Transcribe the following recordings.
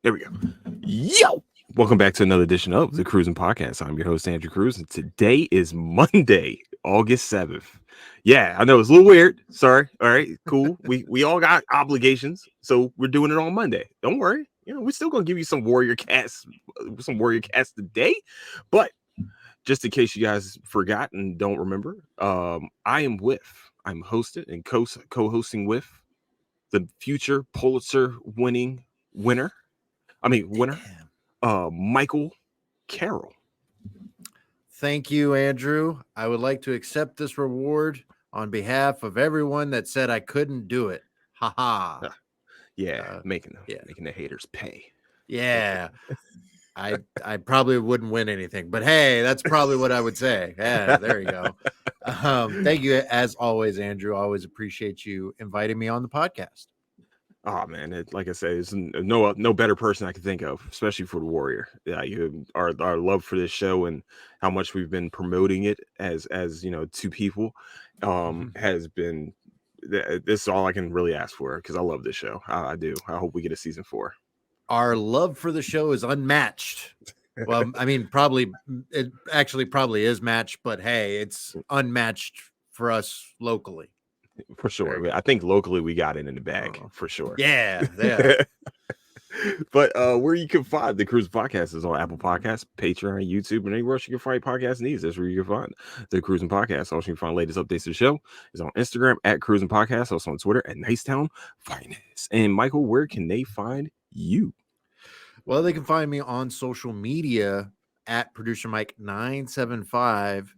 There we go. Yo! Welcome back to another edition of the Crewsinpodcast. I'm your host, Andrew Cruz, and today is Monday, August 7th. Yeah, I know it's a little weird. Sorry. All right, cool. We all got obligations, so we're doing it on Monday. Don't worry. We're still gonna give you some Warrior Cats today. But just in case you guys forgot and don't remember, I'm hosted and co-hosting with the future Pulitzer winner winner, Damn. Michael Carrell. Thank you, Andrew. I would like to accept this reward on behalf of everyone that said I couldn't do it. Ha ha. Uh, yeah, Uh, making yeah. making the haters pay. Yeah. I probably wouldn't win anything, but hey, that's probably what I would say. Yeah, there you go. Thank you as always, Andrew. I always appreciate you inviting me on the podcast. Oh man, like I said, it's no better person I could think of, especially for the Warrior. Yeah, our love for this show and how much we've been promoting it as two people, has been. This is all I can really ask for because I love this show. I do. I hope we get a season 4. Our love for the show is unmatched. Well, I mean, it actually probably is matched, but hey, it's unmatched for us locally. For sure. I think locally we got it in the bag for sure. Yeah. But where you can find the Cruise Podcast is on Apple Podcasts, Patreon, YouTube, and anywhere else you can find podcast needs. That's where you can find the Cruising Podcast. Also, you can find latest updates to the show is on Instagram at Cruising Podcast, also on Twitter at Nicetown Finance. And Michael, where can they find you? Well, they can find me on social media at producer Mike 975.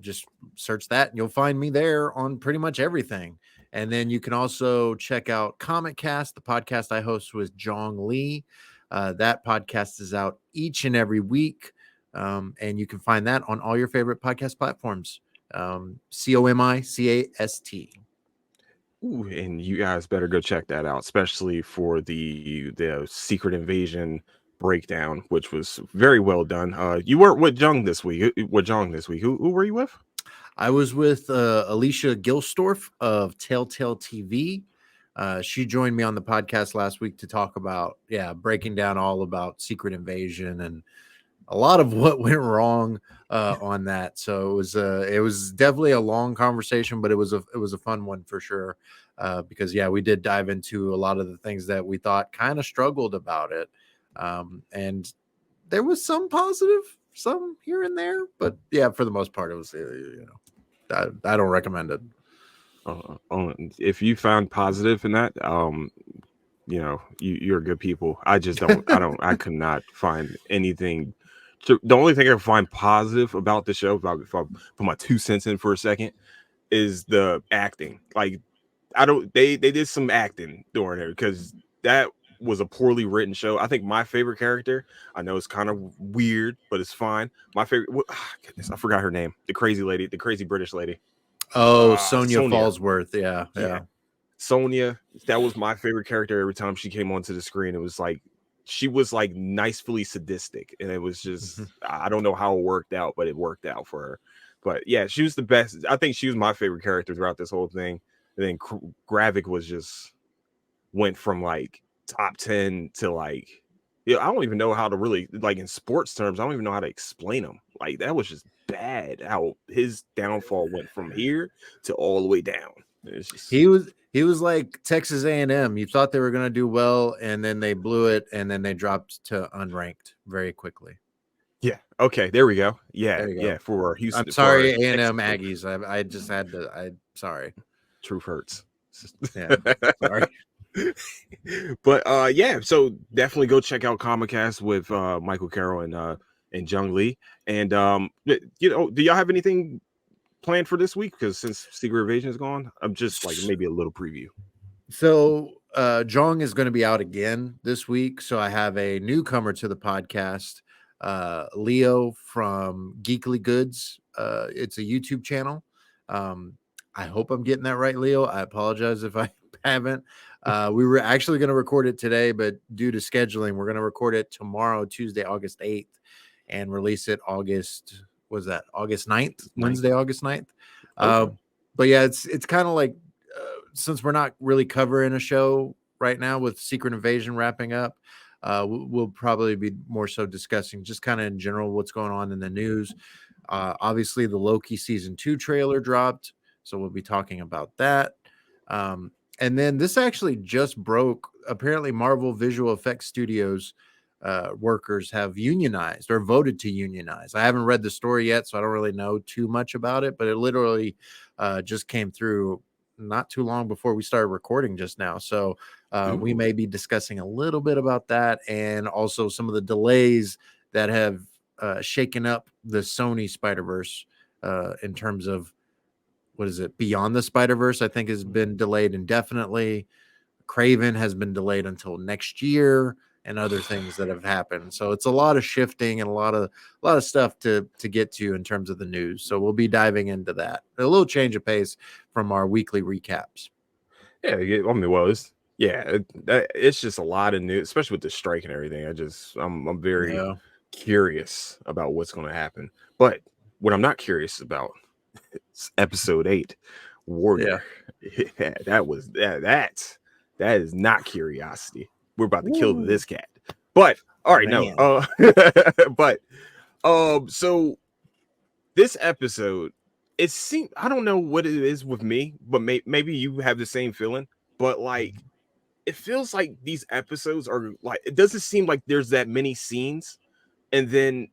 Just search that and you'll find me there on pretty much everything. And then you can also check out Comic Cast, the podcast I host with Jong Lee. That podcast is out each and every week. And you can find that on all your favorite podcast platforms. COMICAST. Ooh, and you guys better go check that out, especially for the Secret Invasion breakdown, which was very well done. You weren't with Jung this week. Who were you with? I was with Alicia Gilstorf of Telltale TV. She joined me on the podcast last week to talk about, breaking down all about Secret Invasion and a lot of what went wrong on that. So it was definitely a long conversation, but it was a fun one for sure. Because we did dive into a lot of the things that we thought kind of struggled about it. And there was some positive, some here and there, but for the most part, it was, I don't recommend it. If you found positive in that, you're good people. I just I could not find anything. The only thing I can find positive about the show, if I put my 2 cents in for a second, is the acting. Like, they did some acting during it because that was a poorly written show. I think my favorite character, I know it's kind of weird, but it's fine. My favorite, goodness, I forgot her name. The crazy lady, the crazy British lady. Oh, Sonia Fallsworth. Yeah. Sonia, that was my favorite character. Every time she came onto the screen, it was like she was like nicely sadistic, and it was just I don't know how it worked out, but it worked out for her. But yeah, she was the best. I think she was my favorite character throughout this whole thing. And then Gravik was just went from like top 10 to like, I don't even know how to really, like, in sports terms, I don't even know how to explain him. Like, that was just bad how his downfall went from here to all the way down. It's just... He was like Texas A&M. You thought they were going to do well, and then they blew it, and then they dropped to unranked very quickly. Yeah. Okay. There we go. Yeah. Yeah. For Houston. I'm sorry, A&M Aggies. I just had to. I'm sorry. Truth hurts. Yeah. Sorry. But so definitely go check out Comic Cast with Michael Carroll and Jung Lee. And do y'all have anything planned for this week? Because since Secret Invasion is gone, I'm just like maybe a little preview. So Jong is going to be out again this week. So I have a newcomer to the podcast, Leo from Geekly Goods. It's a YouTube channel. I hope I'm getting that right, Leo. I apologize if I haven't. We were actually going to record it today, but due to scheduling, we're going to record it tomorrow, Tuesday, August 8th, and release it August 9th, Wednesday, August 9th. Okay. But yeah, it's kind of like, since we're not really covering a show right now with Secret Invasion wrapping up, We'll probably be more so discussing just kind of in general what's going on in the news. Obviously, the Loki season 2 trailer dropped, so we'll be talking about that. And then this actually just broke. Apparently, Marvel Visual Effects Studios workers have unionized or voted to unionize. I haven't read the story yet, so I don't really know too much about it, but it literally just came through not too long before we started recording just now. So we may be discussing a little bit about that and also some of the delays that have shaken up the Sony Spider-Verse in terms of what is it? Beyond the Spider-Verse, I think, has been delayed indefinitely. Craven has been delayed until next year, and other things that have happened. So it's a lot of shifting and a lot of stuff to get to in terms of the news. So we'll be diving into that. A little change of pace from our weekly recaps. Yeah, I mean, well, it's just a lot of news, especially with the strike and everything. I'm very curious about what's going to happen. But what I'm not curious about is episode 8, Warrior. Yeah, that is not curiosity. We're about to kill this cat. But all right, Man. no. But so this episode, it seemed, I don't know what it is with me, but maybe you have the same feeling. But like, it feels like these episodes are like, it doesn't seem like there's that many scenes, and then,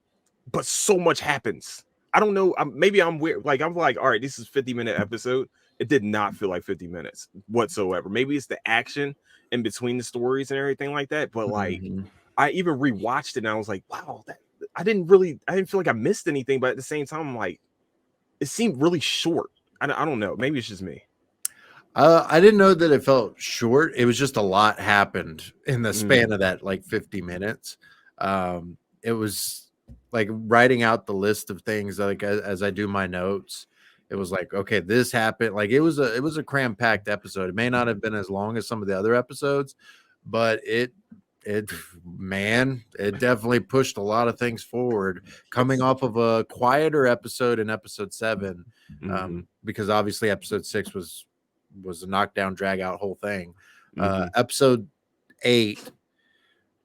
but so much happens. I don't know. Maybe I'm weird. Like, I'm like, all right, this is 50-minute episode. It did not feel like 50 minutes whatsoever. Maybe it's the action in between the stories and everything like that. But like, I even rewatched it and I was like, wow, I didn't feel like I missed anything. But at the same time, I'm like, it seemed really short. I don't know. Maybe it's just me. I didn't know that it felt short. It was just a lot happened in the span of that like 50 minutes. It was like writing out the list of things like as I do my notes. It was like, okay, this happened. Like it was a cram-packed episode. It may not have been as long as some of the other episodes, but it definitely pushed a lot of things forward, coming off of a quieter episode in episode 7, because obviously episode 6 was a knockdown, drag out whole thing. Episode 8,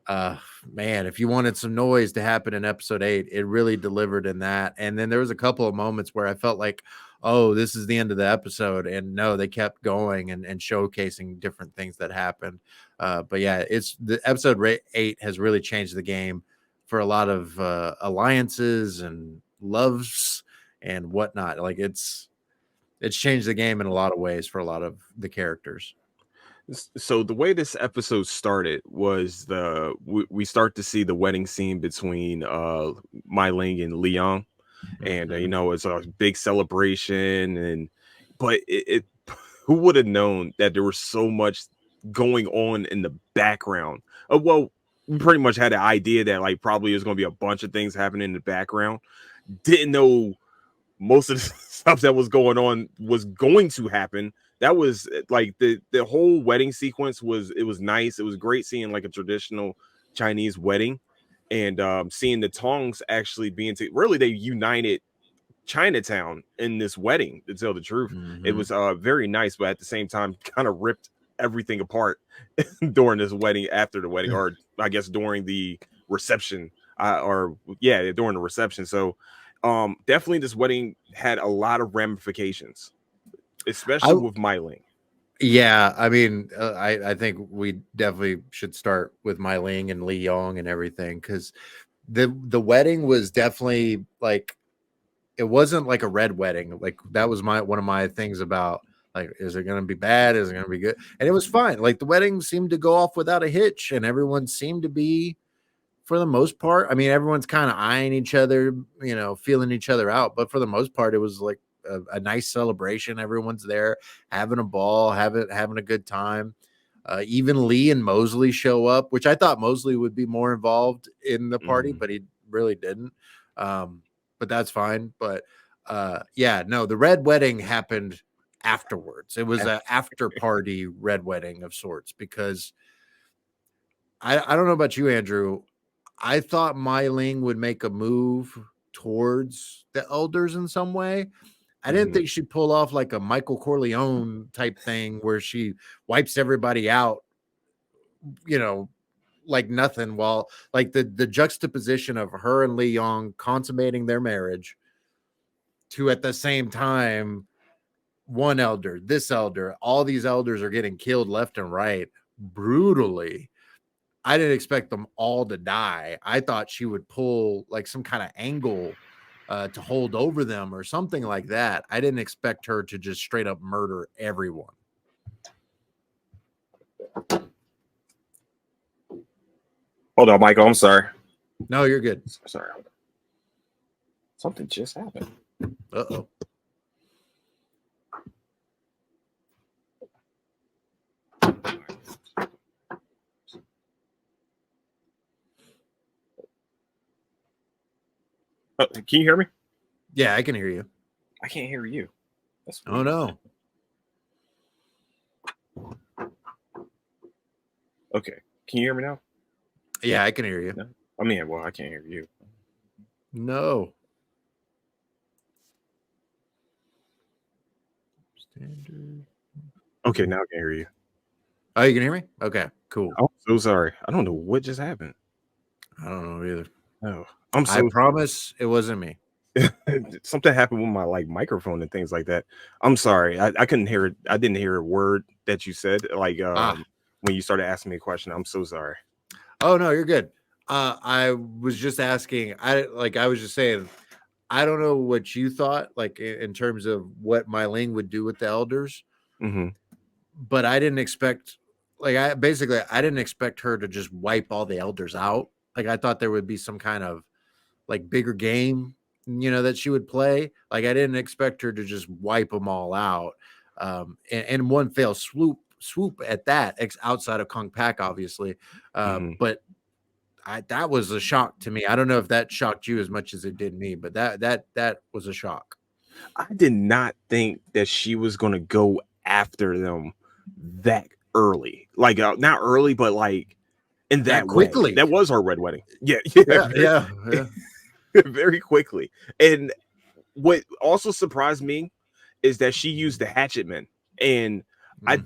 man, if you wanted some noise to happen in episode 8, it really delivered in that. And then there was a couple of moments where I felt like, oh, this is the end of the episode. And no, they kept going and showcasing different things that happened. But yeah, it's the episode 8 has really changed the game for a lot of alliances and loves and whatnot. Like it's changed the game in a lot of ways for a lot of the characters. So the way this episode started was we start to see the wedding scene between Mai Ling and Leon, and you know, it's a big celebration, but it who would have known that there was so much going on in the background? Well, we pretty much had an idea that like probably there's going to be a bunch of things happening in the background. Didn't know most of the stuff that was going on was going to happen. That was like the whole wedding sequence was nice. It was great seeing like a traditional Chinese wedding, and seeing the Tongs actually being really, they united Chinatown in this wedding, to tell the truth. It was very nice, but at the same time kind of ripped everything apart during this wedding, after the wedding, or I guess during the reception, during the reception. So definitely this wedding had a lot of ramifications, especially with Mai Ling. Yeah, I mean, I think we definitely should start with Mai Ling and Li Yong and everything, because the wedding was definitely like, it wasn't like a red wedding. Like that was one of my things about, like, is it going to be bad? Is it going to be good? And it was fine. Like the wedding seemed to go off without a hitch, and everyone seemed to be, for the most part, I mean, everyone's kind of eyeing each other, you know, feeling each other out. But for the most part, it was like a nice celebration. Everyone's there having a ball, having a good time. Even Lee and Mosley show up, which I thought Mosley would be more involved in the party, but he really didn't. But that's fine. But yeah, no, the red wedding happened afterwards. It was an after party red wedding of sorts, because I don't know about you, Andrew. I thought Mai Ling would make a move towards the elders in some way. I didn't think she'd pull off like a Michael Corleone type thing where she wipes everybody out, you know, like nothing, while like the juxtaposition of her and Lee Young consummating their marriage to at the same time one elder, this elder, all these elders are getting killed left and right brutally. I didn't expect them all to die. I thought she would pull like some kind of angle to hold over them or something like that. I didn't expect her to just straight up murder everyone. Hold on, Michael. I'm sorry. No, you're good. Sorry. Something just happened. Uh-oh. Can you hear me? Yeah, I can hear you. I can't hear you. That's weird. Oh, no. Okay. Can you hear me now? Yeah, I can hear you. No? I mean, well, I can't hear you. No. Standard. Okay, now I can hear you. Oh, you can hear me? Okay, cool. I'm so sorry. I don't know what just happened. I don't know either. Oh, I promise it wasn't me. Something happened with my like microphone and things like that. I'm sorry. I couldn't hear it. I didn't hear a word that you said. Like when you started asking me a question. I'm so sorry. Oh no, you're good. I was just asking. I was just saying. I don't know what you thought, like in terms of what My Ling would do with the elders, but I didn't expect. I didn't expect her to just wipe all the elders out. Like I thought there would be some kind of like bigger game, that she would play. Like I didn't expect her to just wipe them all out, and one fell swoop at that, outside of Kung Pak, obviously. But that was a shock to me. I don't know if that shocked you as much as it did me, but that was a shock. I did not think that she was going to go after them that early. Like not early, but like in that quickly. Way. That was our red wedding. Yeah. Very quickly. And what also surprised me is that she used the hatchet men. And I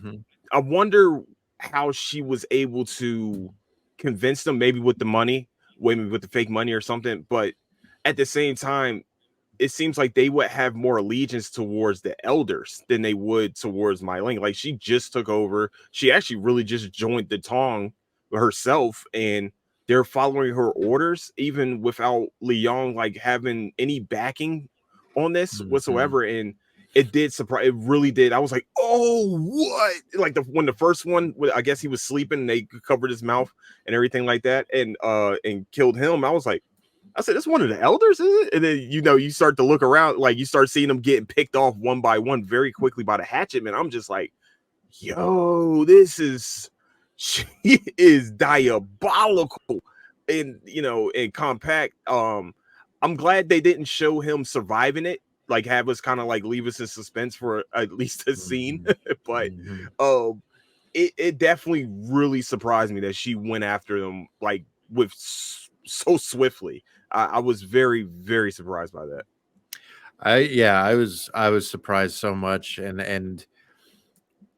wonder how she was able to convince them, maybe with the money, maybe with the fake money or something. But at the same time, it seems like they would have more allegiance towards the elders than they would towards My Ling. Like she just took over. She actually really just joined the Tong herself, and they're following her orders, even without Leong like having any backing on this whatsoever. And it did surprise. It really did. I was like, "Oh, what?" Like when the first one, I guess he was sleeping, and they covered his mouth and everything like that, and killed him. I was like, I said, "That's one of the elders, is it?" And then you start to look around, like you start seeing them getting picked off one by one very quickly by the hatchet man. I'm just like, "Yo, she is diabolical." And in Compact, I'm glad they didn't show him surviving it. Like have us kind of like leave us in suspense for at least a scene. But it definitely really surprised me that she went after them like with so swiftly. I was very, very surprised by that. I was surprised so much, and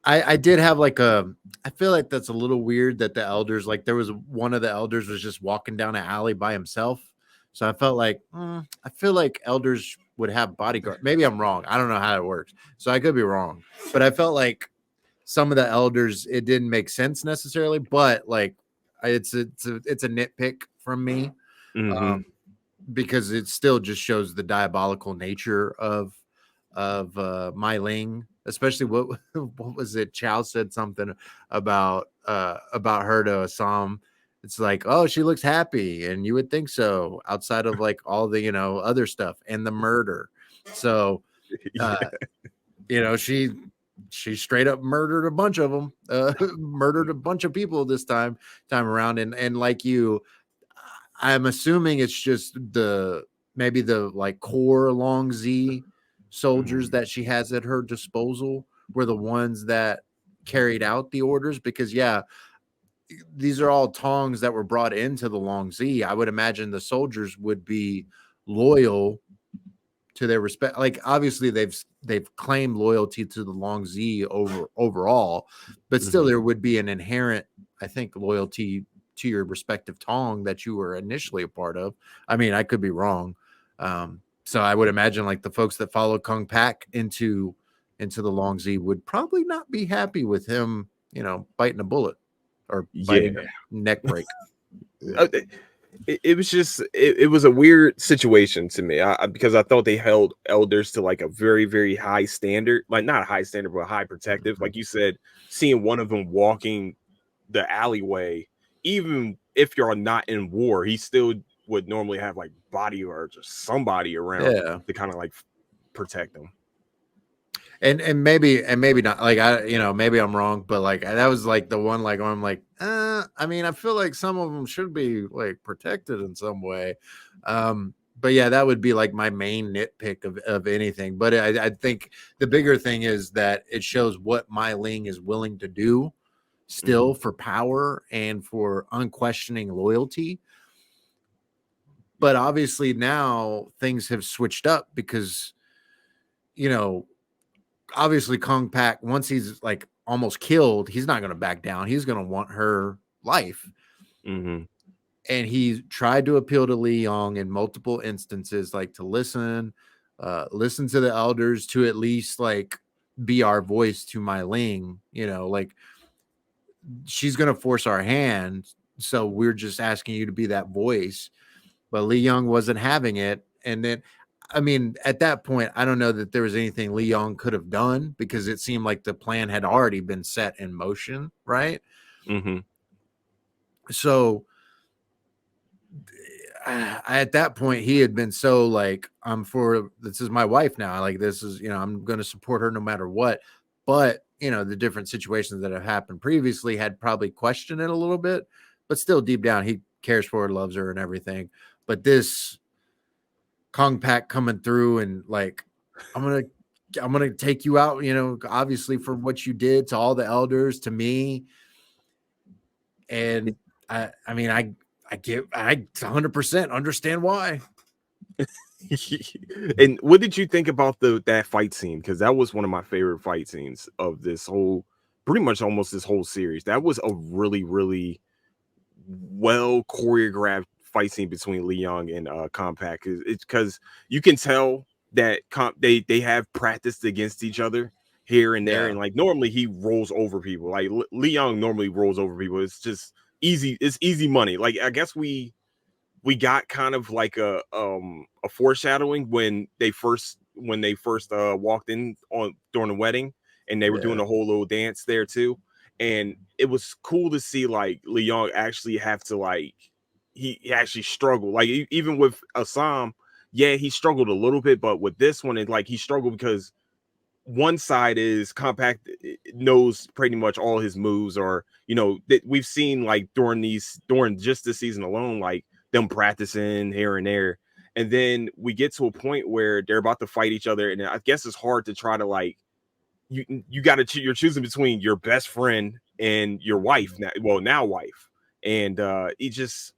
I did have like I feel like that's a little weird that the elders, like there was one of the elders was just walking down an alley by himself. So I felt like I feel like elders would have bodyguard. Maybe I'm wrong. I don't know how it works. So I could be wrong. But I felt like some of the elders, it didn't make sense necessarily, but like it's a nitpick from me. Because it still just shows the diabolical nature of My Ling, especially what was it? Chow said something about her to Assam. It's like, oh, she looks happy, and you would think so, outside of like all the other stuff and the murder. So, she straight up murdered a bunch of them, murdered a bunch of people this time around, and like you. I'm assuming it's just maybe the like core Long Z soldiers that she has at her disposal were the ones that carried out the orders, because these are all Tongs that were brought into the Long Z. I would imagine the soldiers would be loyal to their respect. Like obviously they've claimed loyalty to the Long Z overall, but still there would be an inherent, I think, loyalty to your respective tong that you were initially a part of. I mean, I could be wrong. So I would imagine like the folks that followed Kung Pak into the Long Z would probably not be happy with him, biting a bullet or biting Yeah. a neck break. Uh, it was just it was a weird situation to me because I thought they held elders to like a very very high standard, like not a high standard but high protective. Like you said, seeing one of them walking the alleyway, even if you're not in war, he still would normally have like bodyguards or somebody around Yeah. to kind of like protect them. And maybe not, like, maybe I'm wrong, but like that was like the one like where I'm like, I mean, I feel like some of them should be like protected in some way. But yeah, that would be like my main nitpick of anything. But I think the bigger thing is that it shows what my Ling is willing to do still for power and for unquestioning loyalty. But obviously now things have switched up because, obviously Kung Pak, once he's like almost killed, he's not going to back down. He's going to want her life. Mm-hmm. And he tried to appeal to Li Yong in multiple instances, like to listen to the elders, to at least like be our voice to my Ling, like she's going to force our hand. So we're just asking you to be that voice. But Li Yong wasn't having it. And then, I mean, at that point, I don't know that there was anything Li Yong could have done because it seemed like the plan had already been set in motion, right? Mm-hmm. So at that point, he had been so like, this is my wife now. Like, this is, I'm going to support her no matter what. But, the different situations that have happened previously had probably questioned it a little bit, but still deep down, he cares for her, loves her and everything. But this Kung Pak coming through and like, I'm gonna take you out, obviously for what you did to all the elders, to me. And I mean, I 100% understand why. And what did you think about that fight scene? Because that was one of my favorite fight scenes of this whole, pretty much almost this whole series. That was a really, really well choreographed fight scene between Li Yong and Compact. It's because you can tell that they have practiced against each other here and there, and like normally he rolls over people. Like Li Yong normally rolls over people. It's just easy. It's easy money. Like I guess we got kind of like a foreshadowing when they first walked in on during the wedding, and they were doing a whole little dance there too. And it was cool to see like Li Yong actually have to like he actually struggled. Like even with Assam, yeah, he struggled a little bit, but with this one, it like he struggled because one side is Compact knows pretty much all his moves, or that we've seen like during just this season alone, like them practicing here and there. And then we get to a point where they're about to fight each other, and I guess it's hard to try to like you got to you're choosing between your best friend and your wife now wife. And it just,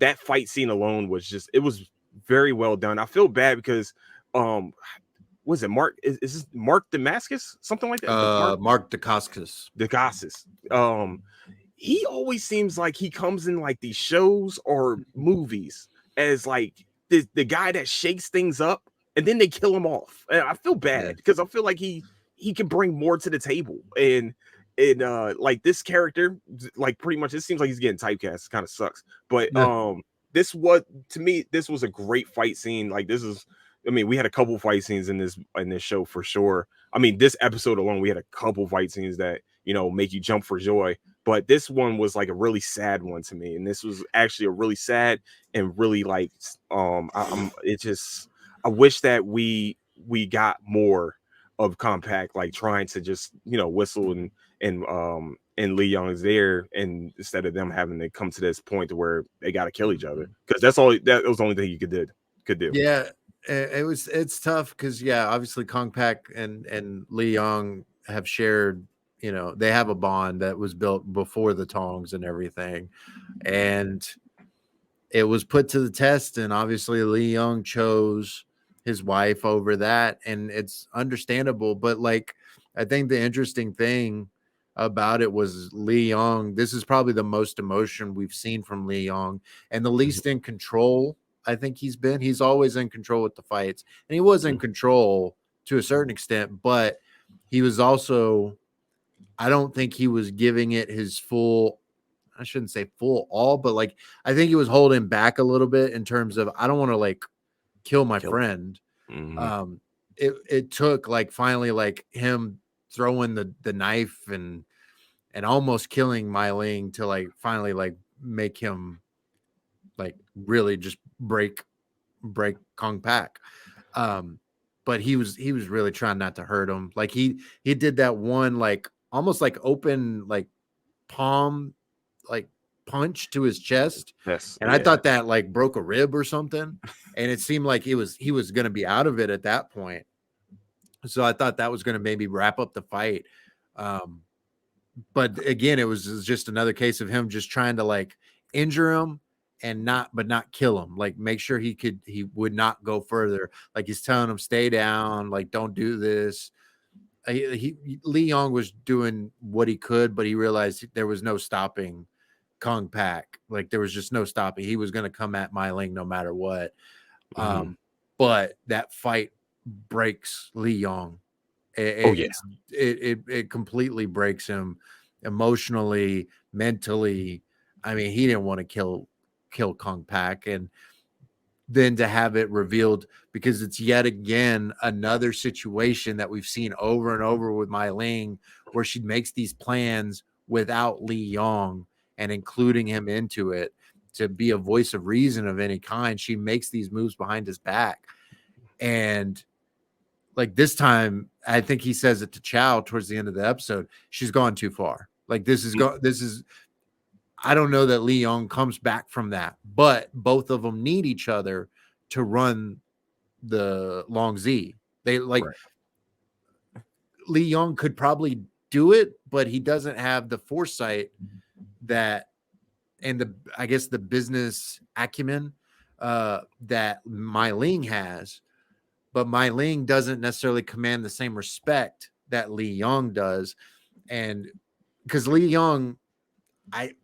that fight scene alone was just, it was very well done. I feel bad because was it Mark, is this Mark Damascus, something like that? Mark Dacascos. He always seems like he comes in like these shows or movies as like the guy that shakes things up, and then they kill him off. And I feel bad because I feel like he can bring more to the table. And like this character, like pretty much it seems like he's getting typecast. It kind of sucks. But this was a great fight scene. Like I mean, we had a couple fight scenes in this show for sure. I mean, this episode alone, we had a couple fight scenes that, make you jump for joy. But this one was like a really sad one to me. And this was actually a really sad and really like, I wish that we got more of Compact, like trying to just, whistle and Lee Young's there, and instead of them having to come to this point to where they got to kill each other. Because that was the only thing you could do. Yeah. It's tough because obviously Kong Pak and Lee Young have shared, they have a bond that was built before the Tongs and everything, and it was put to the test, and obviously Lee Young chose his wife over that, and it's understandable. But like, I think the interesting thing about it was Lee Young. This is probably the most emotion we've seen from Lee Young, and the least in control I think he's been. He's always in control with the fights, and he was in control to a certain extent, but he was also, I don't think he was giving it his full, I shouldn't say full all, but like I think he was holding back a little bit in terms of, I don't want to like kill my friend. It took like finally like him throwing the knife and almost killing Mai Ling to like finally like make him like really just break Kong Pak. But he was really trying not to hurt him. Like he did that one like almost like open like palm like punch to his chest. Yes, And I thought that like broke a rib or something. And it seemed like he was going to be out of it at that point. So I thought that was going to maybe wrap up the fight. But again, it was just another case of him just trying to like injure him and not kill him. Like make sure he would not go further. Like he's telling him, stay down, like don't do this. Lee Young was doing what he could, but he realized there was no stopping Kong Pak. Like there was just no stopping. He was going to come at Mai Ling no matter what. But that fight breaks Lee Young. It completely breaks him emotionally, mentally. I mean, he didn't want to kill Kong Pak, and then to have it revealed, because it's yet again another situation that we've seen over and over with Mai Ling, where she makes these plans without Lee Young and including him into it to be a voice of reason of any kind. She makes these moves behind his back, and like this time, I think he says it to Chow towards the end of the episode. She's gone too far. Like this is. I don't know that Lee Young comes back from that, but both of them need each other to run the Long Z. They like Lee Young could probably do it, but he doesn't have the foresight that, and I guess the business acumen that Mai Ling has. But Mai Ling doesn't necessarily command the same respect that Lee Young does. And because Lee Young, I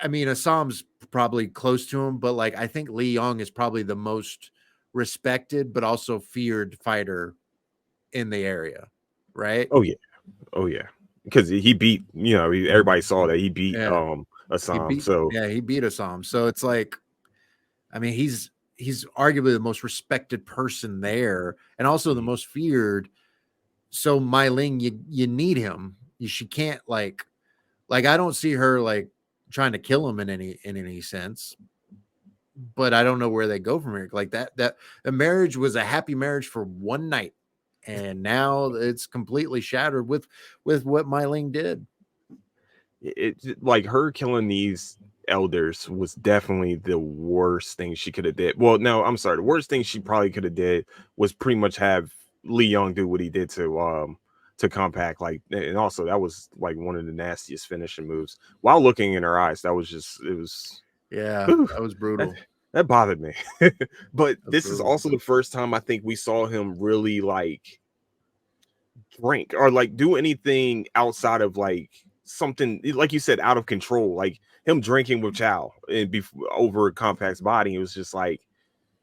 mean, Assam's probably close to him, but like I think Lee Young is probably the most respected but also feared fighter in the area, right? Oh yeah, because he beat, everybody saw that he beat Assam. He beat Assam. So it's like, I mean, he's arguably the most respected person there, and also the most feared. So Mai Ling, you need him. She can't like I don't see her like trying to kill him in any sense. But I don't know where they go from here. Like that the marriage was a happy marriage for one night, and now it's completely shattered with what Mai Ling did. It like her killing these elders was definitely the worst thing she could have did. Well, no, I'm sorry. The worst thing she probably could have did was pretty much have Lee Young do what he did to Compact. Like, and also that was like one of the nastiest finishing moves. While looking in her eyes, that was that was brutal. That bothered me. But this is also the first time I think we saw him really like drink or like do anything outside of like something, like you said, out of control. Like him drinking with Chow and over Compact's body. It was just like,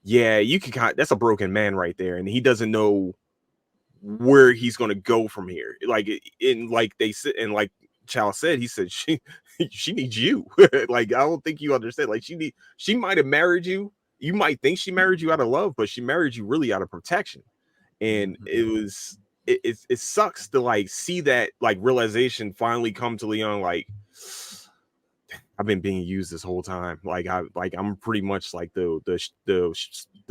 yeah, you can that's a broken man right there, and he doesn't know where he's going to go from here. Like they said, and like Chow said, he said she needs you. Like I don't think you understand. Like she might have married you. You might think she married you out of love, but she married you really out of protection. And it sucks to like see that like realization finally come to Leon. Like, I've been being used this whole time. I'm pretty much like the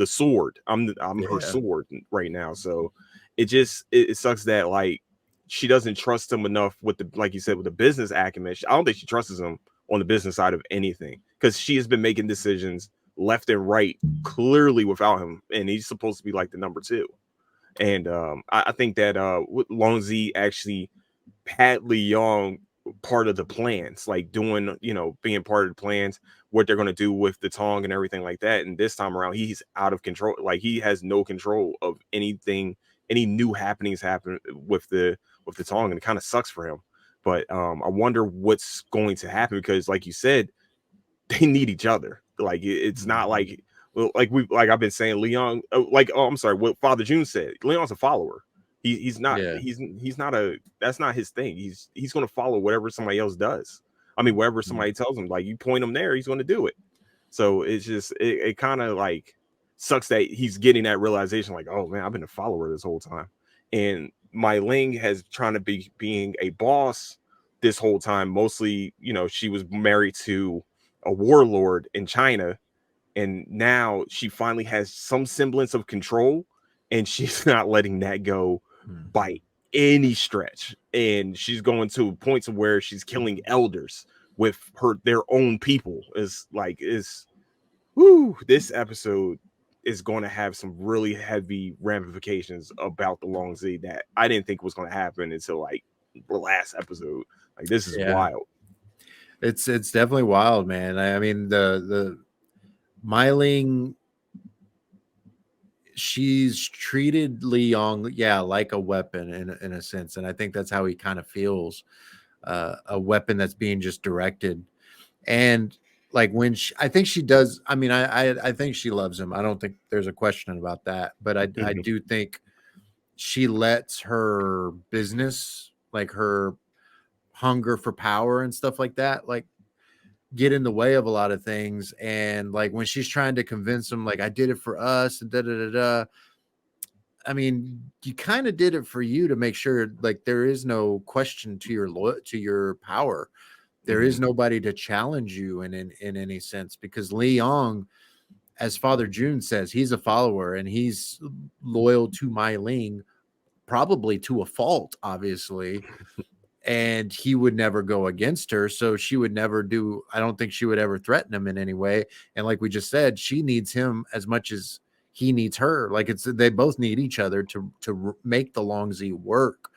sword. I'm her sword right now. So it sucks that like she doesn't trust him enough with the, like you said, with the business acumen. I don't think she trusts him on the business side of anything, because she has been making decisions left and right clearly without him, and he's supposed to be like the number two. And I think that Long Z actually had Lee Young part of the plans, like doing, being part of the plans, what they're going to do with the Tong and everything like that. And this time around, he's out of control. Like he has no control of anything, any new happenings happen with with the Tong, and it kind of sucks for him. But I wonder what's going to happen because, like you said, they need each other. Like it's not like like I've been saying, Leon. I'm sorry, what Father June said. Leon's a follower. He's not he's not a that's not his thing. He's going to follow whatever somebody else does. I mean, wherever somebody tells him, like you point him there, he's going to do it. So it's just it kind of like sucks that he's getting that realization, like, oh man, I've been a follower this whole time, and my Ling has trying to be being a boss this whole time. Mostly, she was married to a warlord in China, and now she finally has some semblance of control, and she's not letting that go by any stretch. And she's going to points of where she's killing elders with their own people. This episode is going to have some really heavy ramifications about the Long Z that I didn't think was going to happen until like the last episode. Like this is wild. It's definitely wild, man. I mean, the Myling, she's treated Li Yong, like a weapon in a sense, and I think that's how he kind of feels, a weapon that's being just directed. And like when I think she does. I mean, I think she loves him. I don't think there's a question about that. But I do think she lets her business, like her hunger for power and stuff like that, like get in the way of a lot of things. And like when she's trying to convince him, like I did it for us and da da da da. I mean, you kind of did it for you to make sure like there is no question to your power. There is nobody to challenge you in any sense, because Li Yong, as Father June says, he's a follower and he's loyal to Mai Ling, probably to a fault, obviously. And he would never go against her. So she would never I don't think she would ever threaten him in any way. And like we just said, she needs him as much as he needs her. Like they both need each other to make the Long Z work.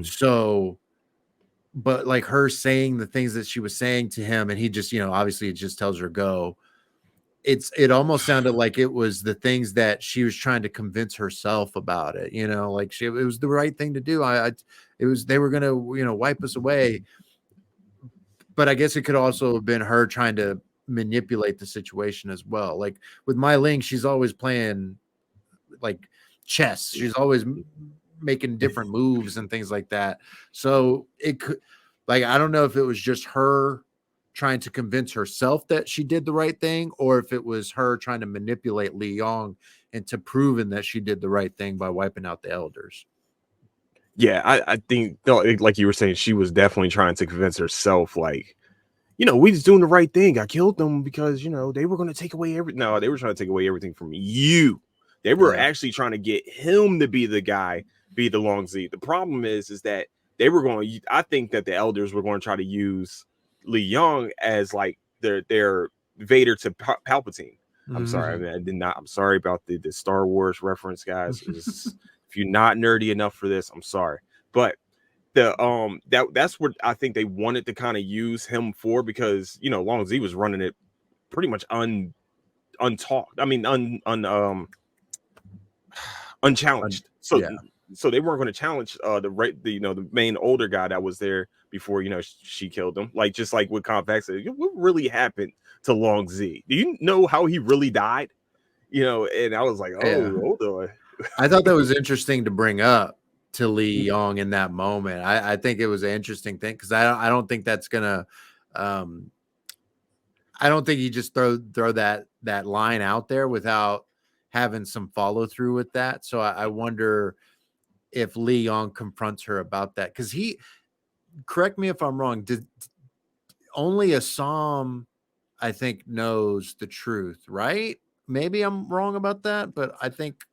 So, but like her saying the things that she was saying to him, and he just, obviously it just tells her go. It almost sounded like it was the things that she was trying to convince herself about it, like it was the right thing to do. They were going to, wipe us away. But I guess it could also have been her trying to manipulate the situation as well. Like with Mai Ling, she's always playing like chess. She's always making different moves and things like that. So it could, like, I don't know if it was just her trying to convince herself that she did the right thing, or if it was her trying to manipulate Li Yong into proving that she did the right thing by wiping out the elders. Yeah, I think, like you were saying, she was definitely trying to convince herself, like, we just doing the right thing. I killed them because, they were going to take away everything. No, they were trying to take away everything from you. They were actually trying to get him to be the guy, be the Long Z. The problem is that they were going, I think that the elders were going to try to use Li Yong as like their Vader to Palpatine. I'm sorry, I mean, I did not. I'm sorry about the Star Wars reference, guys. If you're not nerdy enough for this, I'm sorry. But that's what I think they wanted to kind of use him for, because Long Z was running it pretty much untalked. I mean, unchallenged. So they weren't going to challenge the main older guy that was there before she killed him. Like, just like what Compact said, what really happened to Long Z? Do you know how he really died? And I was like, hold on. I thought that was interesting to bring up to Li Yong in that moment. I think it was an interesting thing, because I don't think that's gonna I don't think you just throw that line out there without having some follow through with that. So I wonder if Li Yong confronts her about that, because correct me if I'm wrong, did only Assam, I think, knows the truth, right? Maybe I'm wrong about that, but I think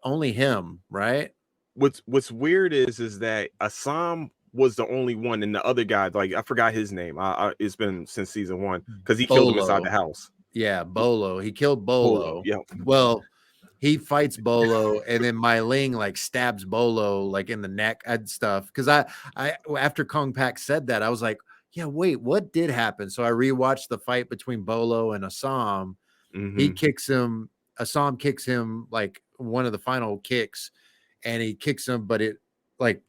only him, right? What's weird is that Assam was the only one, and the other guy, like, I forgot his name. It's been since season 1, because he killed him inside the house. Yeah, Bolo. He killed Bolo. Yeah. Well, he fights Bolo, and then Mai Ling like stabs Bolo like in the neck and stuff. Because I after Kong Pak said that, I was like, yeah, wait, what did happen? So I rewatched the fight between Bolo and Assam. He kicks him. Assam kicks him like one of the final kicks, and he kicks him, but like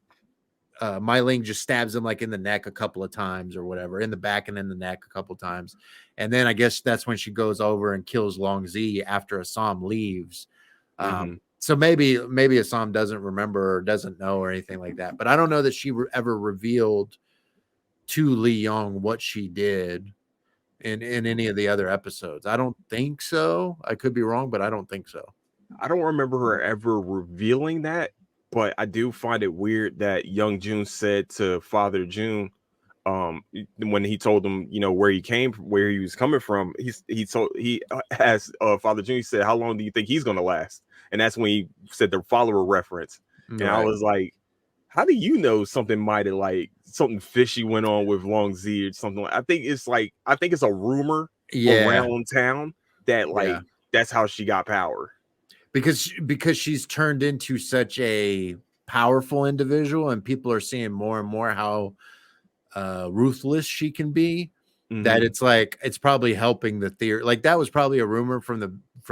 Mai Ling just stabs him like in the neck a couple of times or whatever, in the back and in the neck a couple of times. And then I guess that's when she goes over and kills Long Z after Assam leaves. So maybe Assam doesn't remember or doesn't know or anything like that. But I don't know that she ever revealed to Lee Young what she did in any of the other episodes. I don't think so. I could be wrong, but I don't think so. I don't remember her ever revealing that, but I do find it weird that Young Jun said to Father June, when he told him, where he was coming from, he asked Father June, he said, how long do you think he's gonna last? And that's when he said the follower reference. And I was like, how do you know something might have like something fishy went on with Long Z or something? I think it's a rumor around town that that's how she got power. Because she's turned into such a powerful individual, and people are seeing more and more how ruthless she can be. That it's like it's probably helping the theory. Like that was probably a rumor from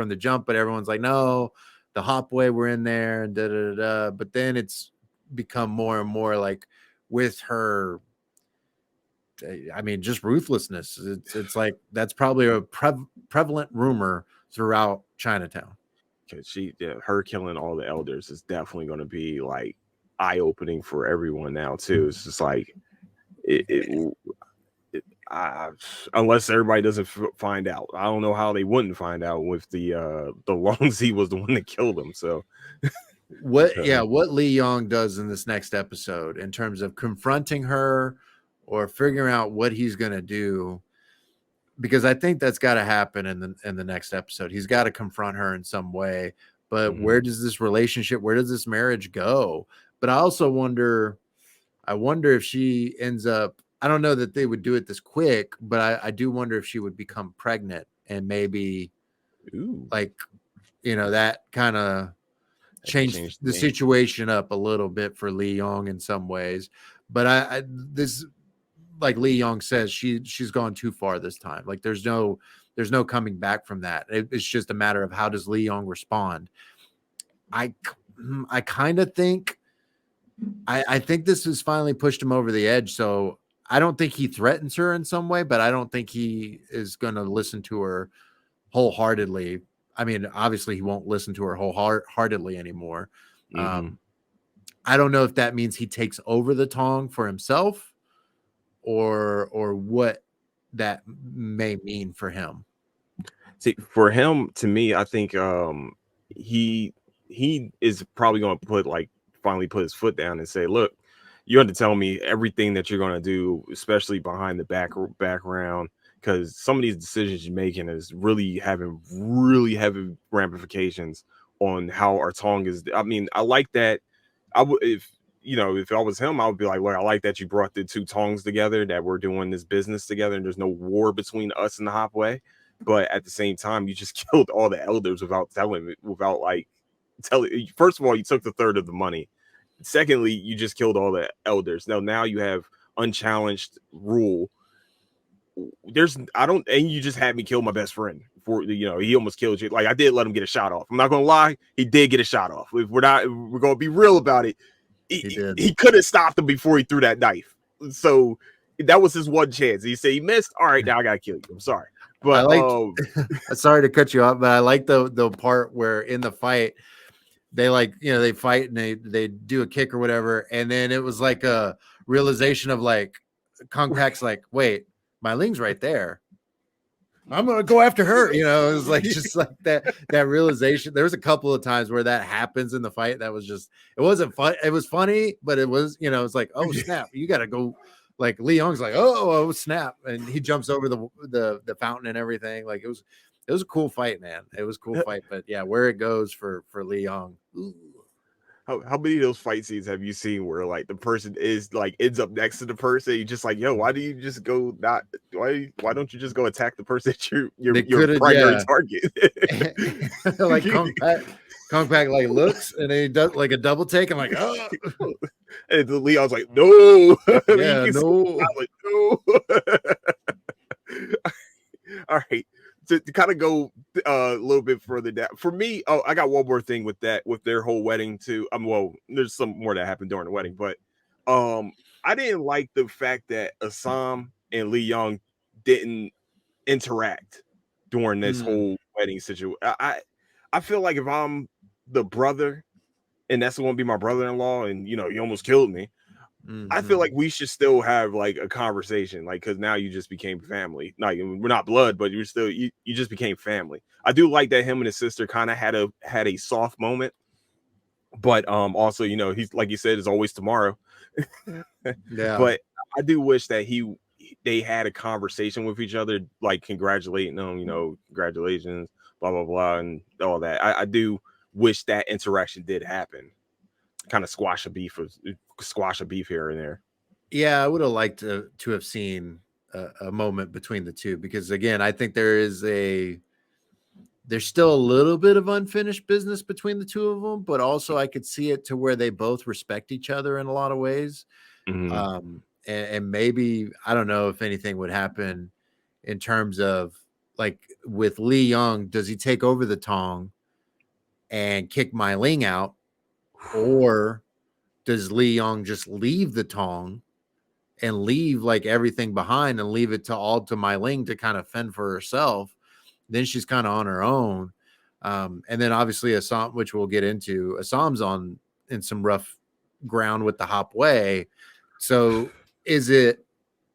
the jump, but everyone's like, no, the Hopway were in there and da da da. But then it's become more and more like with her. I mean, just ruthlessness. It's like that's probably a prevalent rumor throughout Chinatown. Because her killing all the elders is definitely going to be like eye-opening for everyone now too. It's just like unless everybody doesn't find out. I don't know how they wouldn't find out with the Long Z was the one that killed him. So what Lee Young does in this next episode in terms of confronting her or figuring out what he's going to do, because I think that's got to happen in the next episode. He's got to confront her in some way. But where does this relationship, where does this marriage go? But I also wonder if she ends up, I don't know that they would do it this quick, but I do wonder if she would become pregnant and maybe that kind of changed the situation up a little bit for Lee Young in some ways. But like Lee Young says, she's gone too far this time. Like there's no coming back from that. It's just a matter of how does Lee Young respond. I kind of think I think this has finally pushed him over the edge. So I don't think he threatens her in some way, but I don't think he is going to listen to her wholeheartedly. I mean, obviously he won't listen to her wholeheartedly anymore. I don't know if that means he takes over the Tong for himself, or what that may mean for him. See, for him, to me, I think he is probably going to finally put his foot down and say, look, you have to tell me everything that you're going to do, especially behind the background, because some of these decisions you're making is really having really heavy ramifications on how our Tong is. I mean, I like that. I would, if I was him, I would be like, look, I like that you brought the two Tongs together, that we're doing this business together, and there's no war between us and the Hopway. But at the same time, you just killed all the elders without telling. First of all, you took the third of the money. Secondly, you just killed all the elders. Now you have unchallenged rule. And you just had me kill my best friend he almost killed you. Like I did let him get a shot off. I'm not gonna lie, he did get a shot off. If we're gonna be real about it. He could have stopped him before he threw that knife. So that was his one chance. He said he missed. All right, now I gotta kill you. I'm sorry. But sorry to cut you off, but I like the part where in the fight they they fight and they do a kick or whatever, and then it was like a realization of like Kong Pak's like, wait, Mai Ling's right there. I'm gonna go after her. It was like just like that realization. There was a couple of times where that happens in the fight. That was just, it wasn't fun. It was funny, but it was, it's like, oh snap, you gotta go. Like Lee Young's like, oh snap, and he jumps over the fountain and everything. Like it was a cool fight, man. It was a cool fight, but yeah, where it goes for Lee Young. Ooh. How many of those fight scenes have you seen where like the person is like ends up next to the person? You just like, yo, why do you just go why don't you just go attack the person that your primary target? Like Kong Pak like looks and then he does like a double take. I'm like, oh, and Leon's like, no, yeah, no. Like, no. All right. To kind of go a little bit further down. For me, I got one more thing with that, with their whole wedding too. Well, there's some more that happened during the wedding, but I didn't like the fact that Assam and Lee Young didn't interact during this Mm, whole wedding situation. I feel like if I'm the brother and that's going to be my brother-in-law, and you almost killed me, I feel mhm. like we should still have like a conversation, like because now you just became family. Like we're not blood, but you're still you just became family. I do like that him and his sister kind of had a soft moment, but also he's like you said, is always tomorrow. Yeah. But I do wish that they had a conversation with each other, like congratulating them, congratulations, blah blah blah, and all that. I do wish that interaction did happen. Kind of squash a beef here and there. Yeah, I would have liked to have seen a moment between the two because again, I think there's still a little bit of unfinished business between the two of them, but also I could see it to where they both respect each other in a lot of ways. Hmm. And maybe I don't know if anything would happen in terms of like with Lee Young, does he take over the Tong and kick Mai Ling out, or does Lee Young just leave the Tong and leave like everything behind and leave it to Mai Ling to kind of fend for herself? Then she's kind of on her own. And then obviously Assam, which we'll get into, Assam's on in some rough ground with the Hop Way. So is it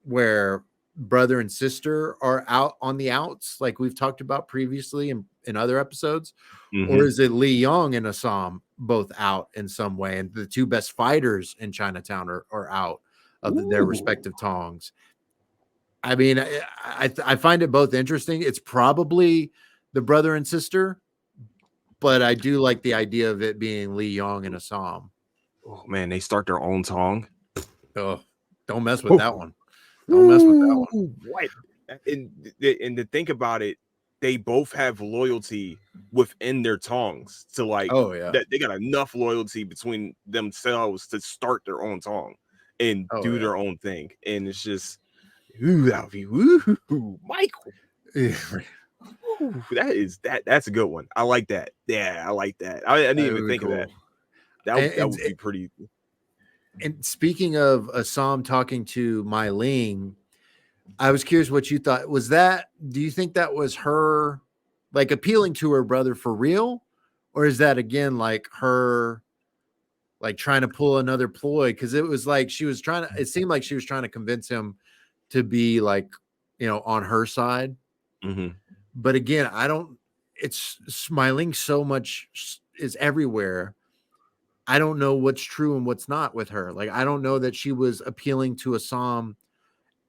where brother and sister are out on the outs, like we've talked about previously in other episodes? Or Hmm. is it Lee Young and Assam both out in some way? And the two best fighters in Chinatown are out of their Ooh. respective tongs. I mean, I find it both interesting. It's probably the brother and sister, but I do like the idea of it being Lee Young and Assam. Oh man, they start their own song. Oh, don't mess with Woo. that one. Don't mess with that Woo. one. What? And to think about it, they both have loyalty within their tongues to like Oh yeah. that. They got enough loyalty between themselves to start their own tongue and Oh do yeah. their own thing. And it's just, ooh, that would be woo, Michael. Ooh, that's a good one. I like that. Yeah, I like that. I didn't That even would be think of that. cool. That And, would be pretty. and speaking of Assam talking to Mai Ling, I was curious what you thought. Was that, do you think that was her like appealing to her brother for real? Or is that again like her like trying to pull another ploy? Cause it was like she was trying to, it seemed like she was trying to convince him to be like, on her side. Mhm. But again, I don't, it's smiling so much is everywhere. I don't know what's true and what's not with her. Like, I don't know that she was appealing to Assam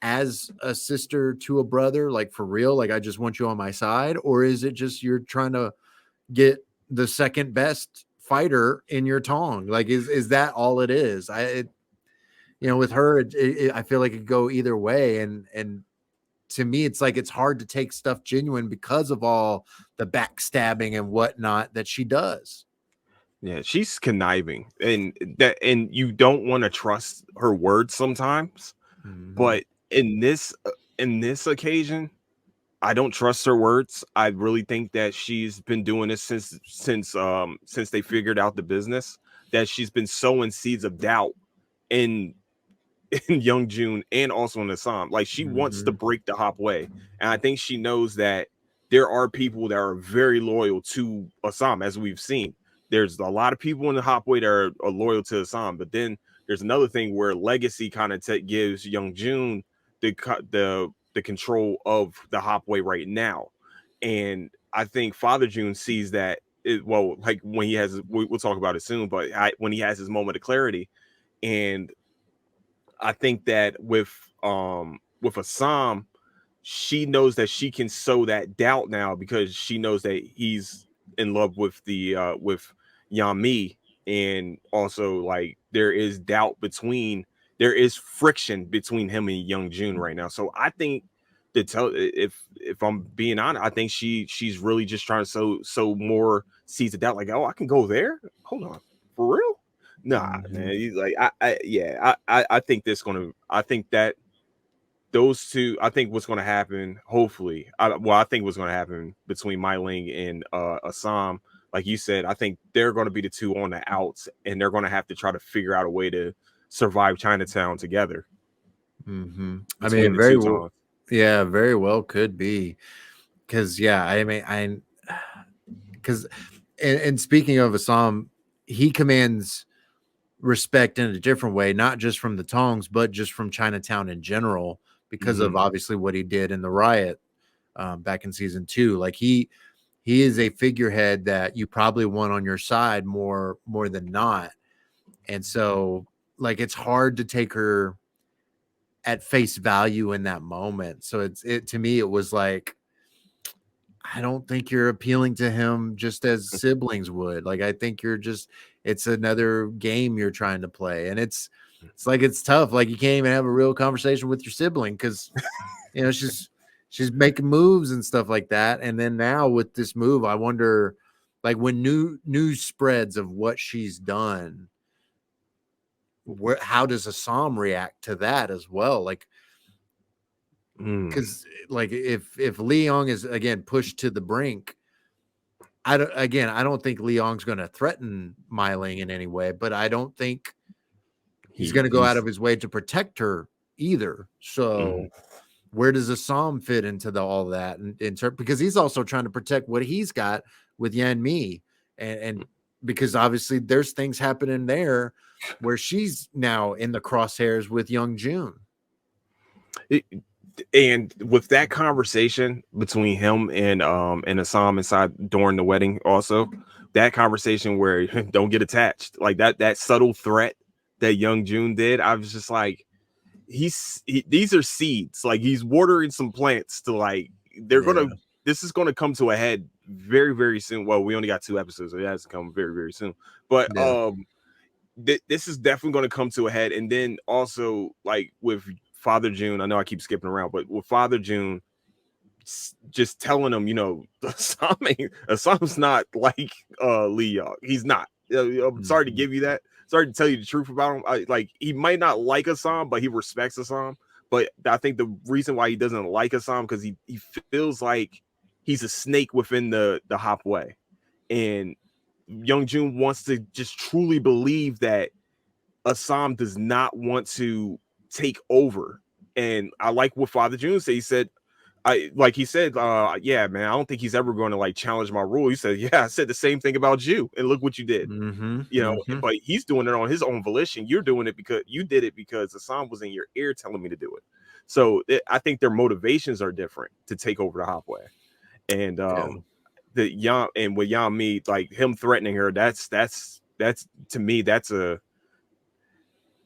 as a sister to a brother, like for real, like I just want you on my side, or is it just you're trying to get the second best fighter in your tong? Like, is that all it is? With her, I feel like it could go either way, and to me, it's like it's hard to take stuff genuine because of all the backstabbing and whatnot that she does. Yeah, she's conniving, and you don't want to trust her words sometimes. Mm-hmm. But in this occasion, I don't trust her words. I really think that she's been doing this since they figured out the business. That she's been sowing seeds of doubt in in Young June and also in Assam. Like she wants to Mm-hmm. break the Hop way, and I think she knows that there are people that are very loyal to Assam, as we've seen. There's a lot of people in the Hop way that are loyal to Assam, but then there's another thing where legacy kind of gives Young June the control of the Hop way right now, and I think Father June sees that. Well, like when he has, we'll talk about it soon, but when he has his moment of clarity, and I think that with Assam, she knows that she can sow that doubt now because she knows that he's in love with the with Yami, and also like there is friction between him and Young June right now. So I think to tell if I'm being honest, I think she's really just trying to sow more seeds of doubt. Like, oh, I can go there. Hold on, for real? Nah, man. Mm-hmm. He's like, I yeah, I think this gonna. I think that those two, I think what's going to happen, hopefully, I think what's going to happen between Mai Ling and Assam, like you said, I think they're going to be the two on the outs, and they're going to have to try to figure out a way to survive Chinatown together I between mean, the two towns. yeah, very well could be. Because because and speaking of Assam, he commands respect in a different way, not just from the Tongs, but just from Chinatown in general, because of obviously what he did in the riot back in season 2. Like he is a figurehead that you probably want on your side more than not. And so like it's hard to take her at face value in that moment. So it to me, it was like, I don't think you're appealing to him just as siblings would. Like, I think it's another game you're trying to play. And it's like, it's tough. Like you can't even have a real conversation with your sibling because, she's making moves and stuff like that. And then now with this move, I wonder, like when news spreads of what she's done, how does Assam react to that as well? Like, because like if Lee Young is again pushed to the brink, I don't think Lee Young's going to threaten Mai Ling in any way, but I don't think he's going to go out of his way to protect her either. So where does Assam fit into all that? And because he's also trying to protect what he's got with Yan Mi, and because obviously there's things happening there where she's now in the crosshairs with Young June. And with that conversation between him and Assam inside during the wedding, also that conversation where don't get attached, like that subtle threat that Young June did, I was just like, these are seeds. Like he's watering some plants to like this is gonna come to a head very, very soon. Well, we only got 2 episodes, so it has to come very, very soon. But this is definitely going to come to a head. And then also like with Father June, I know I keep skipping around, but with Father June, just telling him, Assam's not like Lee Young. He's not. I'm sorry to give you that. Sorry to tell you the truth about him. Like he might not like Assam, but he respects Assam. But I think the reason why he doesn't like Assam because he feels like he's a snake within the Hop way, and Young June wants to just truly believe that Assam does not want to take over. And I like what Father June said. He said, yeah, man, I don't think he's ever going to like challenge my rule. He said, yeah, I said the same thing about you, and look what you did. But he's doing it on his own volition. You're doing it because you did it because Assam was in your ear telling me to do it. So I think their motivations are different to take over the Hop way. And with Yan Mi, like him threatening her, that's to me,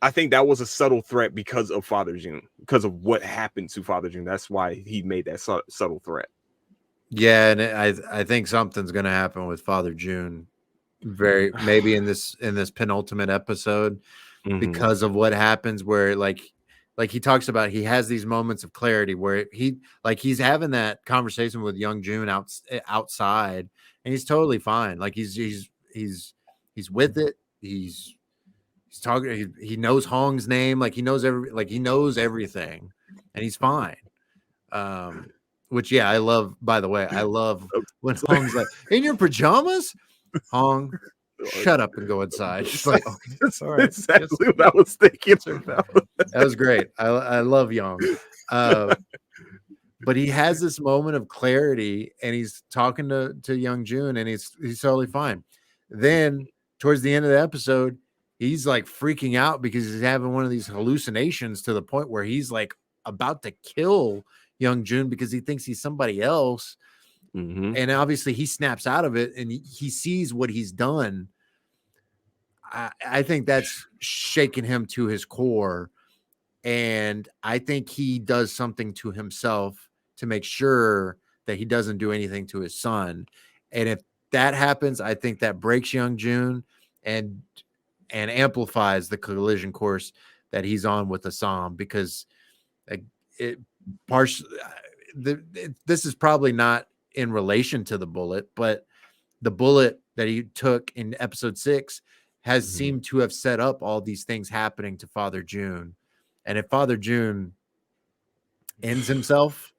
I think that was a subtle threat because of Father June, because of what happened to Father June. That's why he made that subtle threat. Yeah, and I think something's going to happen with Father June, maybe in this penultimate episode, because of what happens. Where like he talks about, he has these moments of clarity where he's having that conversation with Young June outside, and he's totally fine. Like he's with it. He's talking. He knows Hong's name. Like he knows everything, and he's fine. Which I love. By the way, I love when Hong's like, "In your pajamas, Hong, shut up and go inside." She's like, "Okay, that's all right." Exactly what I was thinking about. That was great. I love Young. But he has this moment of clarity, and he's talking to Young June, and he's totally fine. Then towards the end of the episode, he's like freaking out because he's having one of these hallucinations to the point where he's like about to kill Young June because he thinks he's somebody else. And obviously he snaps out of it and he sees what he's done. I think that's shaken him to his core. And I think he does something to himself to make sure that he doesn't do anything to his son. And if that happens, I think that breaks Young June and amplifies the collision course that he's on with Assam, because this is probably not in relation to the bullet, but the bullet that he took in episode 6 has seemed to have set up all these things happening to Father June. And if Father June ends himself,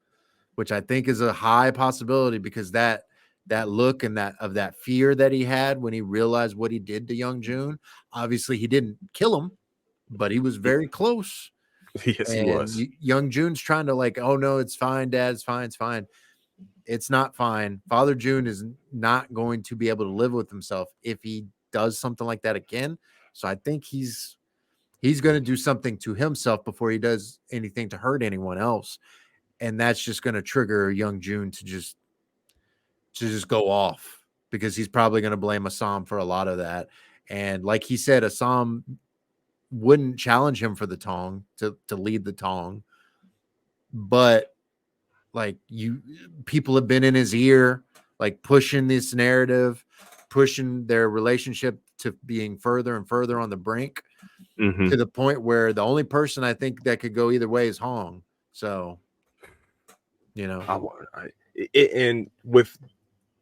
which I think is a high possibility because that look and that fear that he had when he realized what he did to Young June. Obviously, he didn't kill him, but he was very close. Yes, he And was. Young June's trying to like, oh no, it's fine, Dad, it's fine, it's fine. It's not fine. Father June is not going to be able to live with himself if he does something like that again. So I think he's going to do something to himself before he does anything to hurt anyone else, and that's just going to trigger Young June to just go off because he's probably going to blame Assam for a lot of that. And like he said, Assam wouldn't challenge him for the Tong to lead the Tong, but like people have been in his ear, like pushing this narrative, pushing their relationship to being further and further on the brink Mm-hmm. to the point where the only person I think that could go either way is Hong. So, you know, And with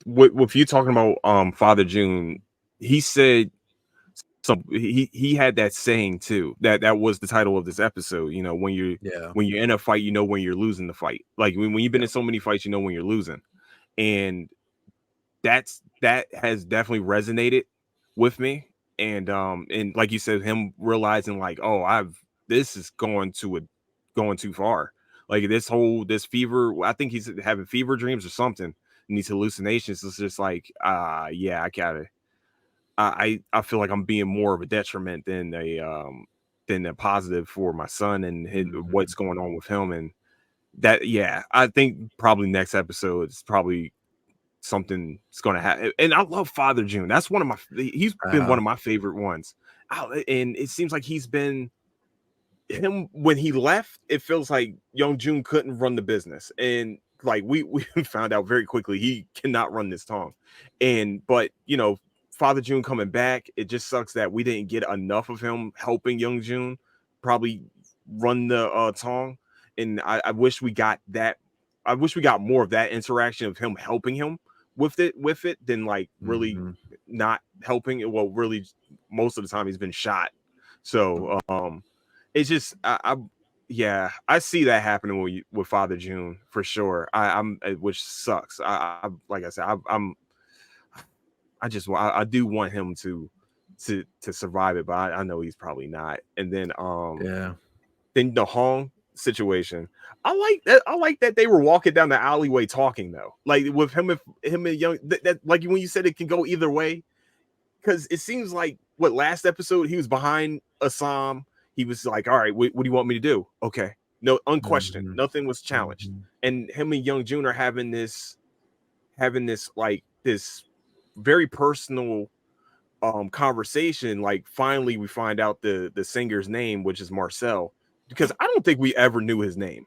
you talking about Father June, he said he had that saying too, that was the title of this episode. You know, when you're in a fight, you know when you're losing the fight. Like when you've been in so many fights, you know when you're losing. And that has definitely resonated with me. And like you said, him realizing like, oh, this is going too far. Like this fever, I think he's having fever dreams or something, and these hallucinations. It's just like, yeah, I feel like I'm being more of a detriment than a positive for my son and what's going on with him. And that, yeah, I think probably next episode is probably something's going to happen. And I love Father June. That's he's been one of my favorite ones. And it seems like he's been him when he left. It feels like Young June couldn't run the business, and like we found out very quickly he cannot run this Tong. But you know, Father June coming back, it just sucks that we didn't get enough of him helping Young June probably run the Tong. And I wish we got that. I wish we got more of that interaction of him helping him with it than like really not helping. Well, really, most of the time he's been shot. So it's just yeah, I see that happening with Father June for sure. Which sucks. Like I said, I do want him to survive it, but I know he's probably not. And then then the Hong situation. I like that they were walking down the alleyway talking though. Like with him and Young that like when you said it can go either way, because it seems like last episode he was behind Assam. He was like, all right, what do you want me to do? Okay. No, unquestioned. Nothing was challenged. And him and Young June are having this like this very personal conversation. Like finally we find out the singer's name, which is Marcel, because I don't think we ever knew his name.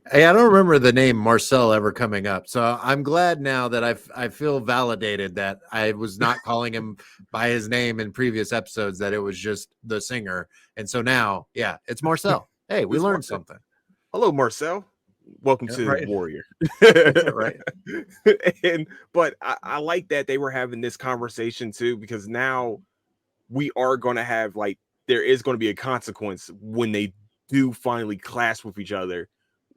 Hey, I don't remember the name Marcel ever coming up. So I'm glad now that I feel validated that I was not calling him by his name in previous episodes, that it was just the singer. And so now, yeah, it's Marcel. Hey, we learned something. Hello, Marcel. Welcome to Warrior. Right. But I like that they were having this conversation too, because now we are going to have like, there is going to be a consequence when they do finally clash with each other.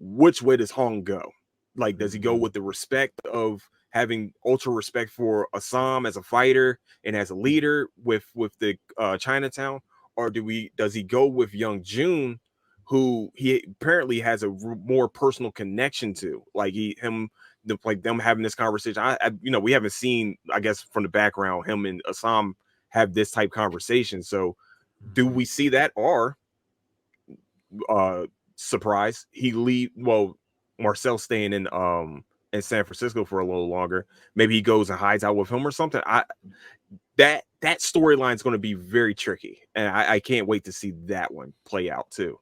Which way does Hong go? Like, does he go with the respect of having ultra respect for Assam as a fighter and as a leader with the Chinatown, or does he go with Young June, who he apparently has a more personal connection to? Like them having this conversation. We haven't seen, I guess, from the background, him and Assam have this type conversation. So, do we see that, or surprise, Marcel staying in San Francisco for a little longer? Maybe he goes and hides out with him or something. That storyline is going to be very tricky, and I can't wait to see that one play out too.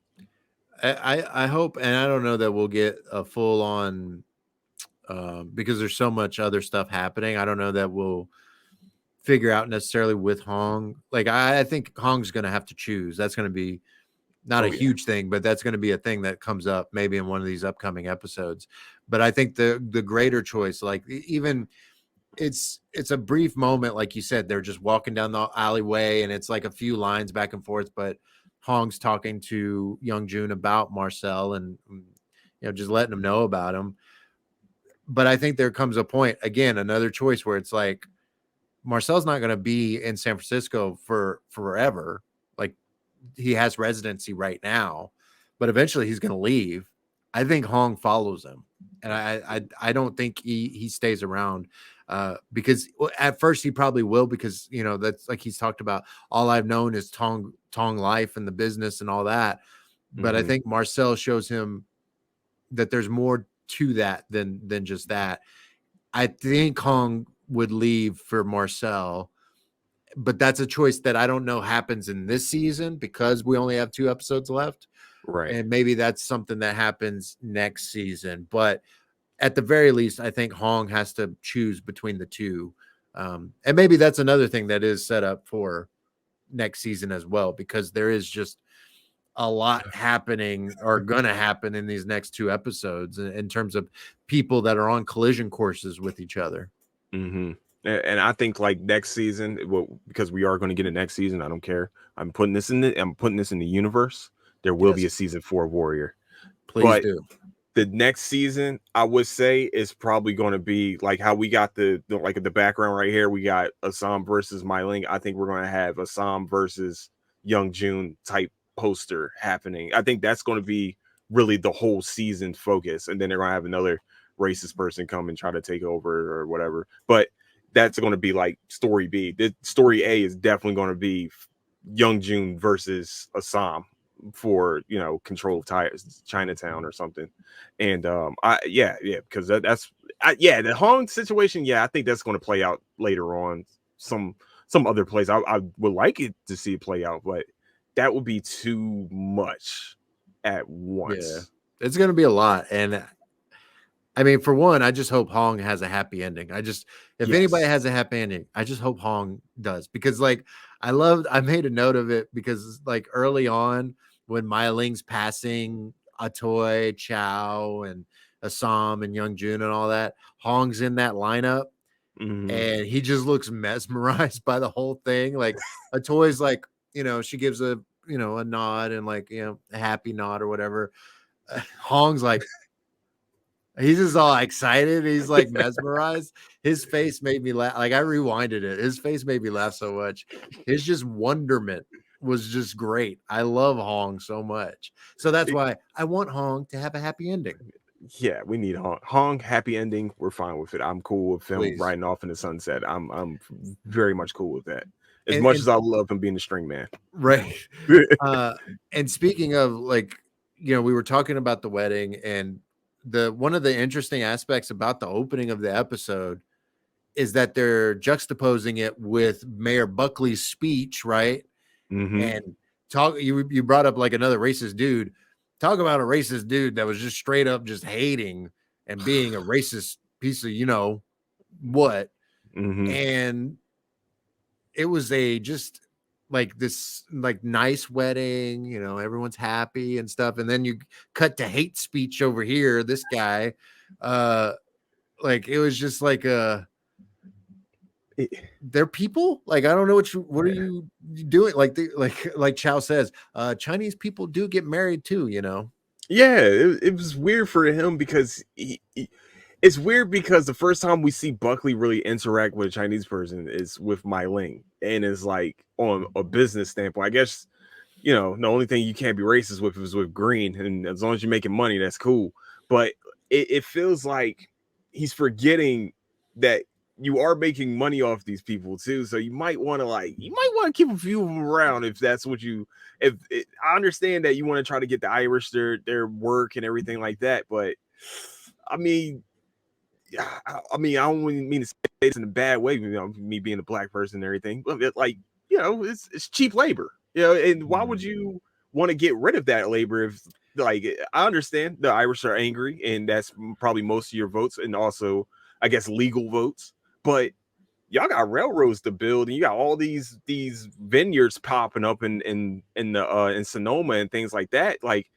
I hope, and I don't know that we'll get a full on because there's so much other stuff happening. I don't know that we'll figure out necessarily with Hong. Like I think Hong's going to have to choose. That's going to be not a huge thing, but that's going to be a thing that comes up maybe in one of these upcoming episodes. But I think the greater choice, like even it's a brief moment, like you said, they're just walking down the alleyway and it's like a few lines back and forth, but Hong's talking to Young June about Marcel, and just letting them know about him. But I think there comes a point, again, another choice where it's like Marcel's not going to be in San Francisco for forever. Like he has residency right now, but eventually he's going to leave. I think Hong follows him, and I don't think he stays around because at first he probably will, because that's like he's talked about. All I've known is Tong life and the business and all that. But I think Marcel shows him that there's more to that than just that. I think Hong would leave for Marcel, but that's a choice that I don't know happens in this season because we only have 2 episodes left. Right. And maybe that's something that happens next season. But at the very least, I think Hong has to choose between the two. And maybe that's another thing that is set up for next season as well, because there is just a lot happening or gonna happen in these next 2 episodes in terms of people that are on collision courses with each other. And I think like next season, because we are going to get it next season, I don't care. I'm putting this in the universe. There will be a season 4 Warrior. Please do. The next season, I would say, is probably going to be like how we got the background right here. We got Assam versus Mai Ling. I think we're going to have Assam versus Young Jun type poster happening. I think that's going to be really the whole season focus, and then they're going to have another racist person come and try to take over or whatever. But that's going to be like story B. The story A is definitely going to be Young Jun versus Assam for control of Chinatown or something. And because that's the Hong situation. I think that's going to play out later on some other place. I would like it to see it play out, but that would be too much at once. It's going to be a lot. And I mean, for one, I just hope Hong has a happy ending. If anybody has a happy ending, I just hope Hong does, because like I made a note of it because like early on when Mai Ling's passing Atoy, Chow, and Assam and Young Jun and all that, Hong's in that lineup, and he just looks mesmerized by the whole thing. Like Atoy's like, she gives a a nod and like a happy nod or whatever. Hong's like, he's just all excited. He's like mesmerized. His face made me laugh. Like I rewinded it. His face made me laugh so much. His just wonderment was just great. I love Hong so much. So that's why I want Hong to have a happy ending. Yeah, we need Hong happy ending. We're fine with it. I'm cool with him riding off in the sunset. I'm very much cool with that. As much as I love him being the string man. Right. And speaking of like, we were talking about the wedding, and one of the interesting aspects about the opening of the episode is that they're juxtaposing it with Mayor Buckley's speech, right? And you brought up like another racist dude. Talk about a racist dude that was just straight up just hating and being a racist piece of what. And it was just like this like nice wedding, everyone's happy and stuff, and then you cut to hate speech over here. This guy, like it was just like they're people. Like I don't know what are you doing? Like Chow says, Chinese people do get married too. Yeah, it was weird for him because it's weird because the first time we see Buckley really interact with a Chinese person is with Mai Ling, and it's like on a business standpoint. I guess the only thing you can't be racist with is with green, and as long as you're making money, that's cool. But it feels like he's forgetting that you are making money off these people too, so you might want to keep a few of them around if that's what you. I understand that you want to try to get the Irish their work and everything like that, but I mean, I don't mean to say this in a bad way, me being a black person and everything, but it's cheap labor, and why would you want to get rid of that labor if, like, I understand the Irish are angry, and that's probably most of your votes, and also, I guess, legal votes, but y'all got railroads to build, and you got all these vineyards popping up in Sonoma and things like that. Like,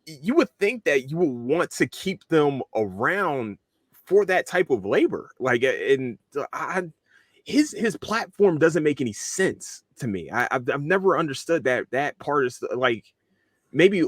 you would think that you would want to keep them around for that type of labor. Like, and his platform doesn't make any sense to me. I've never understood that part is like, maybe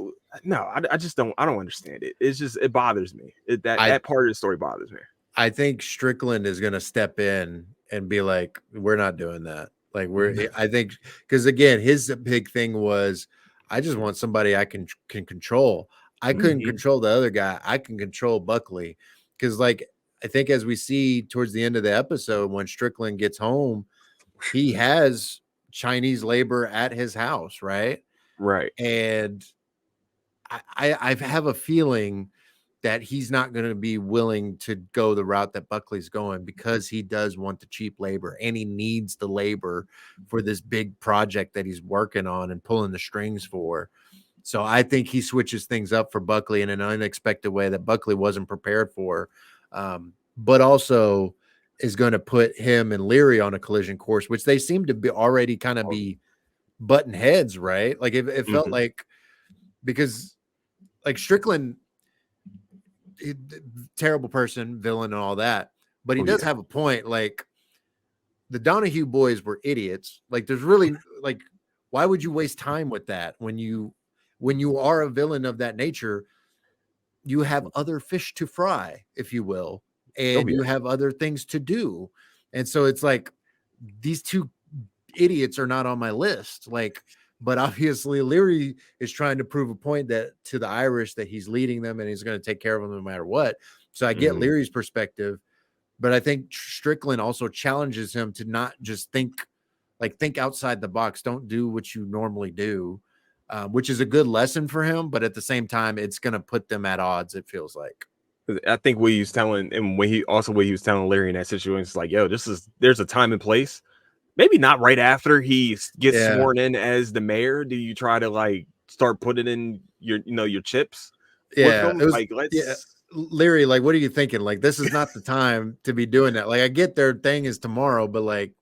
no, I just don't understand it. It's just it bothers me. I That part of the story bothers me. I think Strickland is going to step in and be like, we're not doing that. Like I think, because again, his big thing was, I just want somebody I can control. I couldn't control the other guy. I can control Buckley. Because like, I think as we see towards the end of the episode, when Strickland gets home, he has Chinese labor at his house. Right. Right. And I have a feeling that he's not going to be willing to go the route that Buckley's going, because he does want the cheap labor and he needs the labor for this big project that he's working on and pulling the strings for. So I think he switches things up for Buckley in an unexpected way that Buckley wasn't prepared for, but also is going to put him and Leary on a collision course, which they seem to be already kind of be button heads, right? Like it felt like, because like Strickland, terrible person, villain, and all that, but he does have a point. Like, the Donahue boys were idiots. Like, there's really, like, why would you waste time with that when you are a villain of that nature? You have other fish to fry, if you will, and you have other things to do. And so it's like, these two idiots are not on my list. Like, but obviously Leary is trying to prove a point that to the Irish that he's leading them and he's going to take care of them no matter what. So I get Leary's perspective, but I think Strickland also challenges him to not just think outside the box. Don't do what you normally do, which is a good lesson for him. But at the same time, it's going to put them at odds, it feels like. I think what he was telling, and what he was telling Larry in that situation is like, yo, there's a time and place. Maybe not right after he gets sworn in as the mayor. Do you try to like start putting in your chips? Yeah, with them? Like, let's. Yeah. Leary, like, what are you thinking? Like, this is not the time to be doing that. Like, I get their thing is tomorrow, but like,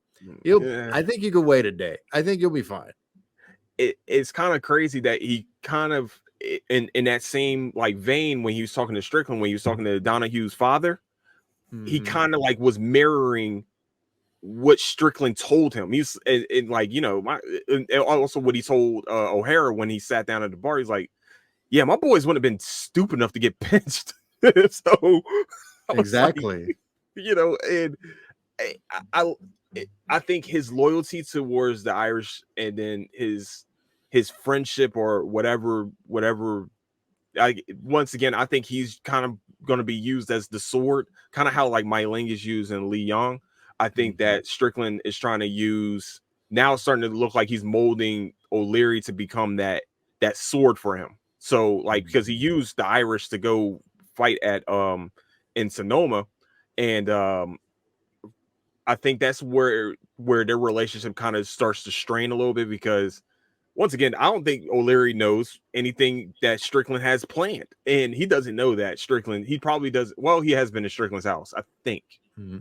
I think you could wait a day. I think you'll be fine. It's kind of crazy that he kind of in that same like vein, when he was talking to Strickland, when he was talking to Donahue's father, he kind of like was mirroring what Strickland told him. He's and like, and also what he told O'Hara when he sat down at the bar. He's like, yeah, my boys wouldn't have been stupid enough to get pinched. So exactly, like, and I think his loyalty towards the Irish, and then his friendship or whatever. Once again, I think he's kind of going to be used as the sword, kind of how like Mai Ling is used in Li Yong. I think that Strickland is trying to use, now starting to look like he's molding O'Leary to become that sword for him. So like, because he used the Irish to go fight at in Sonoma, and I think that's where their relationship kind of starts to strain a little bit, because once again, I don't think O'Leary knows anything that Strickland has planned, and he doesn't know that Strickland. He probably does. Well, he has been to Strickland's house, I think.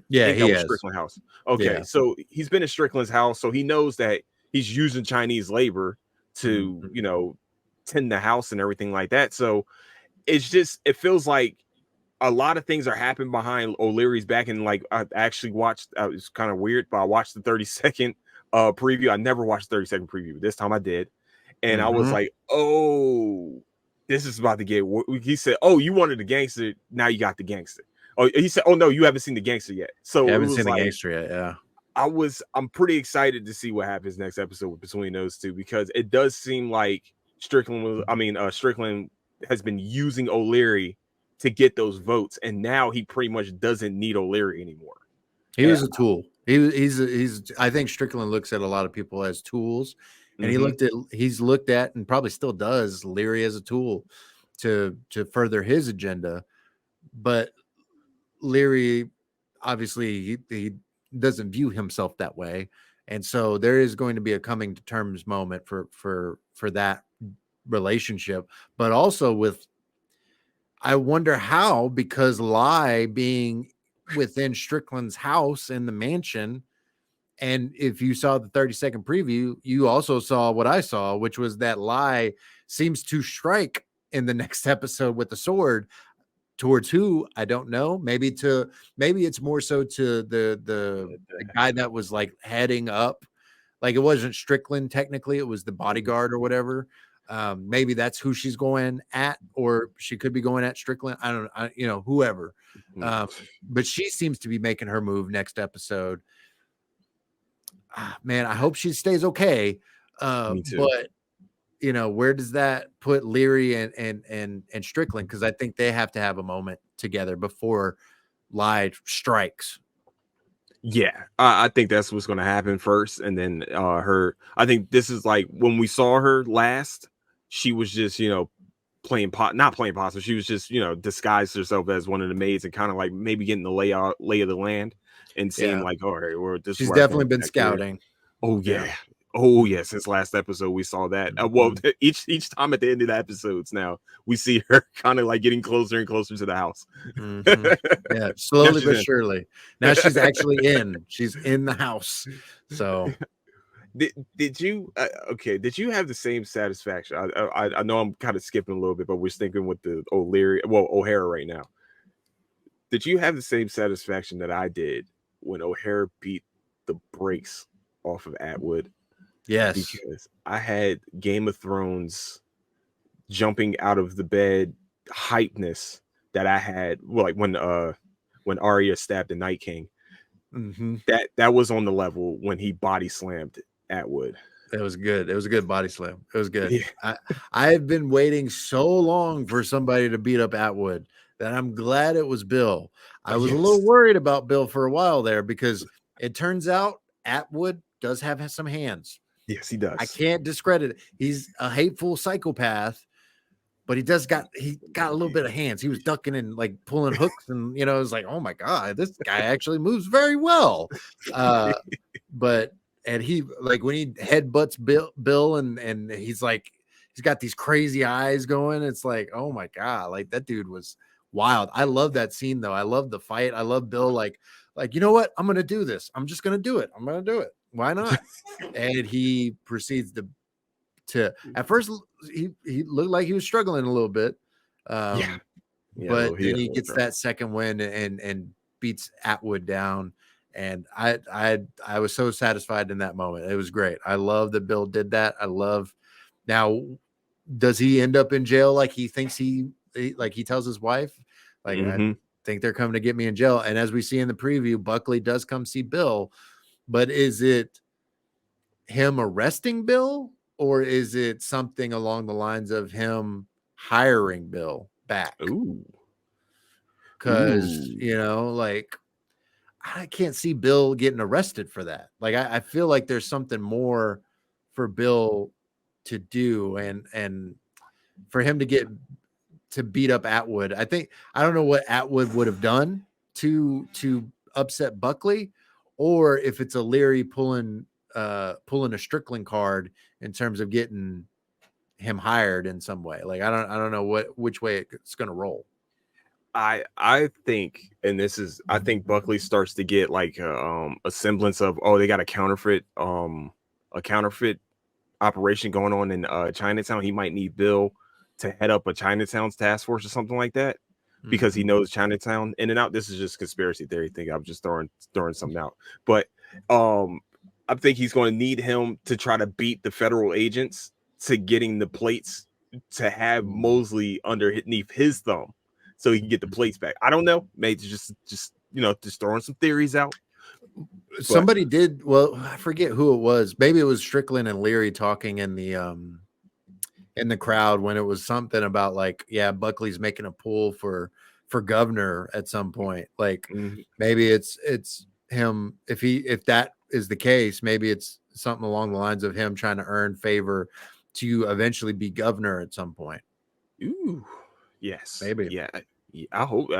Yeah, he has. Strickland's house. Okay, so he's been to Strickland's house, so he knows that he's using Chinese labor to tend the house and everything like that. So it feels like a lot of things are happening behind O'Leary's back. And like, I actually watched, it was kind of weird, but I watched the 30-second preview. I never watched the 30-second preview, but this time I did. And I was like, oh, this is about to get, he said, oh, you wanted the gangster, now you got the gangster. Oh, he said, oh no, you haven't seen the gangster yet. So I haven't seen the gangster yet. Yeah. I'm pretty excited to see what happens next episode between those two, because it does seem like Strickland has been using O'Leary to get those votes, and now he pretty much doesn't need O'Leary anymore. He was a tool. He's I think Strickland looks at a lot of people as tools, and he's looked at and probably still does Leary as a tool to further his agenda. But Leary, obviously, he doesn't view himself that way, and so there is going to be a coming to terms moment for that relationship. But also with, I wonder how, because Lai being within Strickland's house in the mansion, and if you saw the 30-second preview, you also saw what I saw, which was that Lai seems to strike in the next episode with the sword. Towards who, I don't know. Maybe it's more so to the guy that was like heading up. Like, it wasn't Strickland technically, it was the bodyguard or whatever. Maybe that's who she's going at, or she could be going at Strickland. I don't know, whoever. But she seems to be making her move next episode. Man, I hope she stays okay. Me too. But where does that put Leary and Strickland? Because I think they have to have a moment together before Lyde strikes. Yeah, I think that's what's going to happen first, and then I think this is like when we saw her last, she was just not playing possum. She was just disguised herself as one of the maids and kind of like maybe getting the lay of the land and seeing like, all right, well, this she's is definitely been scouting. Here. Oh yeah. Oh yeah, since last episode we saw that. Well, each time at the end of the episodes now we see her kind of like getting closer and closer to the house. Yeah, slowly but surely. Now she's actually in. She's in the house. So, did you did you have the same satisfaction? I know I'm kind of skipping a little bit, but we're thinking with the O'Hara right now. Did you have the same satisfaction that I did when O'Hara beat the brakes off of Atwood? Yes, because I had Game of Thrones jumping out of the bed hypeness that I had. Well, like when Arya stabbed the Night King. That was on the level when he body slammed Atwood. It was good. It was a good body slam. It was good. Yeah. I've been waiting so long for somebody to beat up Atwood that I'm glad it was Bill. I was a little worried about Bill for a while there because it turns out Atwood does have some hands. Yes, he does. I can't discredit it. He's a hateful psychopath, but he got a little bit of hands. He was ducking and like pulling hooks, and it was like, oh my god, this guy actually moves very well. And he like when he headbutts Bill and he's like he's got these crazy eyes going. It's like, oh my god, like that dude was wild. I love that scene though. I love the fight. I love Bill like you know what? I'm gonna do this. I'm just gonna do it. I'm gonna do it. Why not? And he proceeds to at first he looked like he was struggling a little bit. But then he gets that second win and beats Atwood down. And I was so satisfied in that moment. It was great. I love that Bill did that. Now, does he end up in jail like he thinks he tells his wife? Like, I think they're coming to get me in jail. And as we see in the preview, Buckley does come see Bill. But is it him arresting Bill, or is it something along the lines of him hiring Bill back? Ooh. Because, like, I can't see Bill getting arrested for that. Like, I feel like there's something more for Bill to do and for him to beat up Atwood. I don't know what Atwood would have done to upset Buckley, or if it's a Leary pulling a Strickland card in terms of getting him hired in some way. Like, I don't know which way it's going to roll. I think, and I think Buckley starts to get like a semblance of, they got a counterfeit operation going on in Chinatown. He might need Bill to head up a Chinatown's task force or something like that, because he knows Chinatown in and out. This is just conspiracy theory thing. I'm just throwing something out, but I think he's going to need him to try to beat the federal agents to getting the plates to have Mosley underneath his thumb, so he can get the plates back. I don't know. Maybe just throwing some theories out. Somebody did. Well, I forget who it was. Maybe it was Strickland and Leary talking in the crowd when it was something about like, yeah, Buckley's making a pull for governor at some point. Like maybe it's him. If that is the case, maybe it's something along the lines of him trying to earn favor to eventually be governor at some point. Ooh, yes, maybe. Yeah, I hope.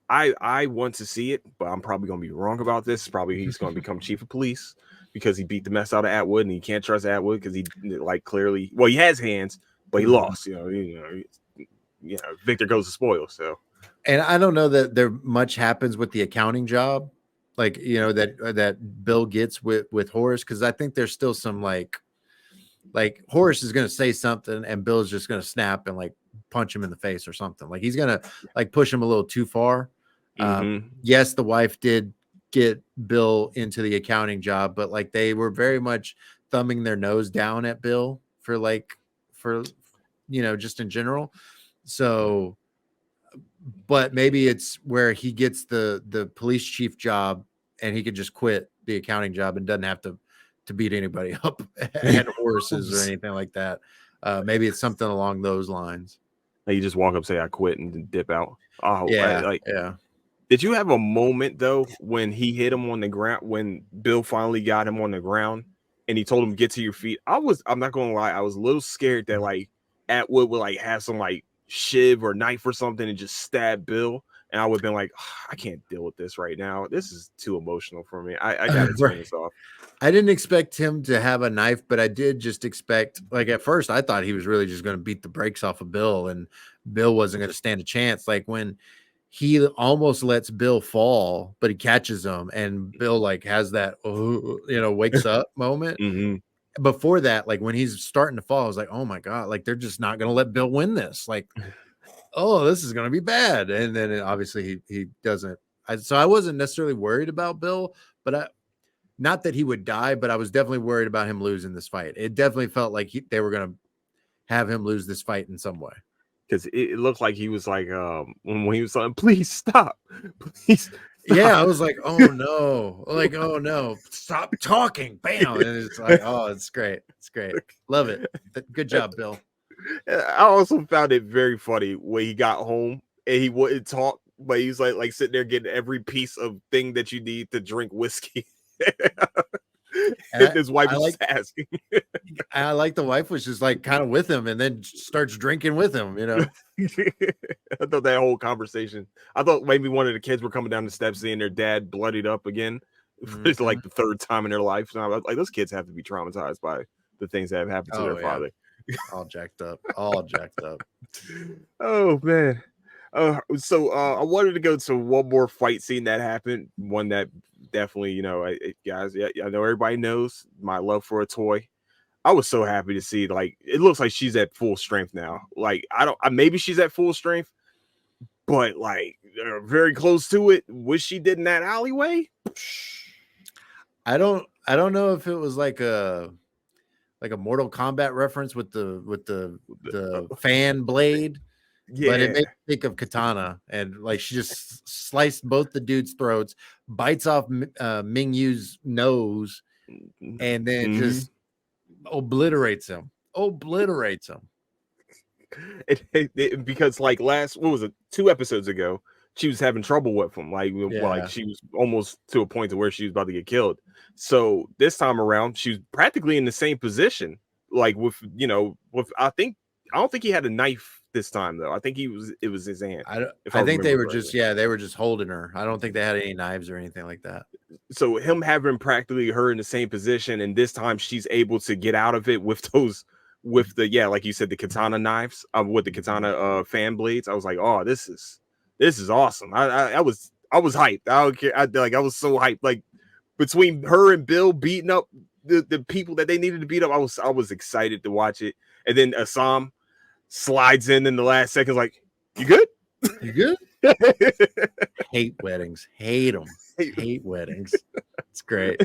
I want to see it, but I'm probably going to be wrong about this. Probably he's going to become chief of police because he beat the mess out of Atwood, and he can't trust Atwood because he clearly, he has hands, but he lost. Victor goes to spoil. So, and I don't know that there much happens with the accounting job, like that Bill gets with Horace, because I think there's still some like Horace is going to say something and Bill's just going to snap and like punch him in the face or something. Like he's going to like push him a little too far. Yes, the wife did get Bill into the accounting job, but like they were very much thumbing their nose down at Bill for for just in general. So, but maybe it's where he gets the police chief job and he could just quit the accounting job and doesn't have to beat anybody up at horses or anything like that. Maybe it's something along those lines. Like you just walk up, say I quit, and then dip out. Oh, Yeah. Did you have a moment though when he hit him on the ground, when Bill finally got him on the ground and he told him get to your feet? I'm not gonna lie, I was a little scared that like Atwood would like have some like shiv or knife or something and just stab Bill, and I would have been like, I can't deal with this right now. This is too emotional for me. I gotta turn this off. I didn't expect him to have a knife, but I did just expect, like at first I thought he was really just going to beat the brakes off of Bill and Bill wasn't going to stand a chance. Like when he almost lets Bill fall, but he catches him and Bill like has that, wakes up moment. Mm-hmm. Before that, like when he's starting to fall, I was like, oh my God, like they're just not going to let Bill win this. Like, oh, this is going to be bad. And then obviously he doesn't. So I wasn't necessarily worried about Bill, but not that he would die, but I was definitely worried about him losing this fight. It definitely felt like they were going to have him lose this fight in some way. Because it looked like he was like, when he was like, please stop. Please stop. Yeah, I was like, oh no. Like, oh no. Stop talking. Bam. And it's like, oh, it's great. It's great. Love it. Good job, Bill. I also found it very funny when he got home and he wouldn't talk, but he's like sitting there getting every piece of thing that you need to drink whiskey. And his wife was just asking. I like the wife was just like kind of with him and then starts drinking with him, I thought that whole conversation, I thought maybe one of the kids were coming down the steps seeing their dad bloodied up again for like the third time in their life. So I was like, those kids have to be traumatized by the things that have happened to their father. All jacked up. Oh man. So I wanted to go to one more fight scene that happened. One that definitely, guys, I know everybody knows my love for a toy. I was so happy to see, like, it looks like she's at full strength now. Like, maybe she's at full strength, but like very close to it. What she did in that alleyway? I don't know if it was like a Mortal Kombat reference with the fan blade. Yeah. But it made me think of Katana, and like she just sliced both the dude's throats, bites off Ming Yu's nose, and then just obliterates him. Because like what was it, 2 episodes ago, she was having trouble with him. Like she was almost to a point to where she was about to get killed. So this time around, she was practically in the same position. Like with I don't think he had a knife this time though. I think it was his hand. I think they were they were just holding her. I don't think they had any knives or anything like that. So him having practically her in the same position, and this time she's able to get out of it with like you said, the katana knives, with the katana fan blades. I was like, oh, this is awesome. I was hyped. I don't care. I was so hyped. Like between her and Bill beating up the people that they needed to beat up, I was excited to watch it. And then Assam slides in the last seconds, like, you good? You good? Hate weddings. Hate them. Hate weddings. It's great.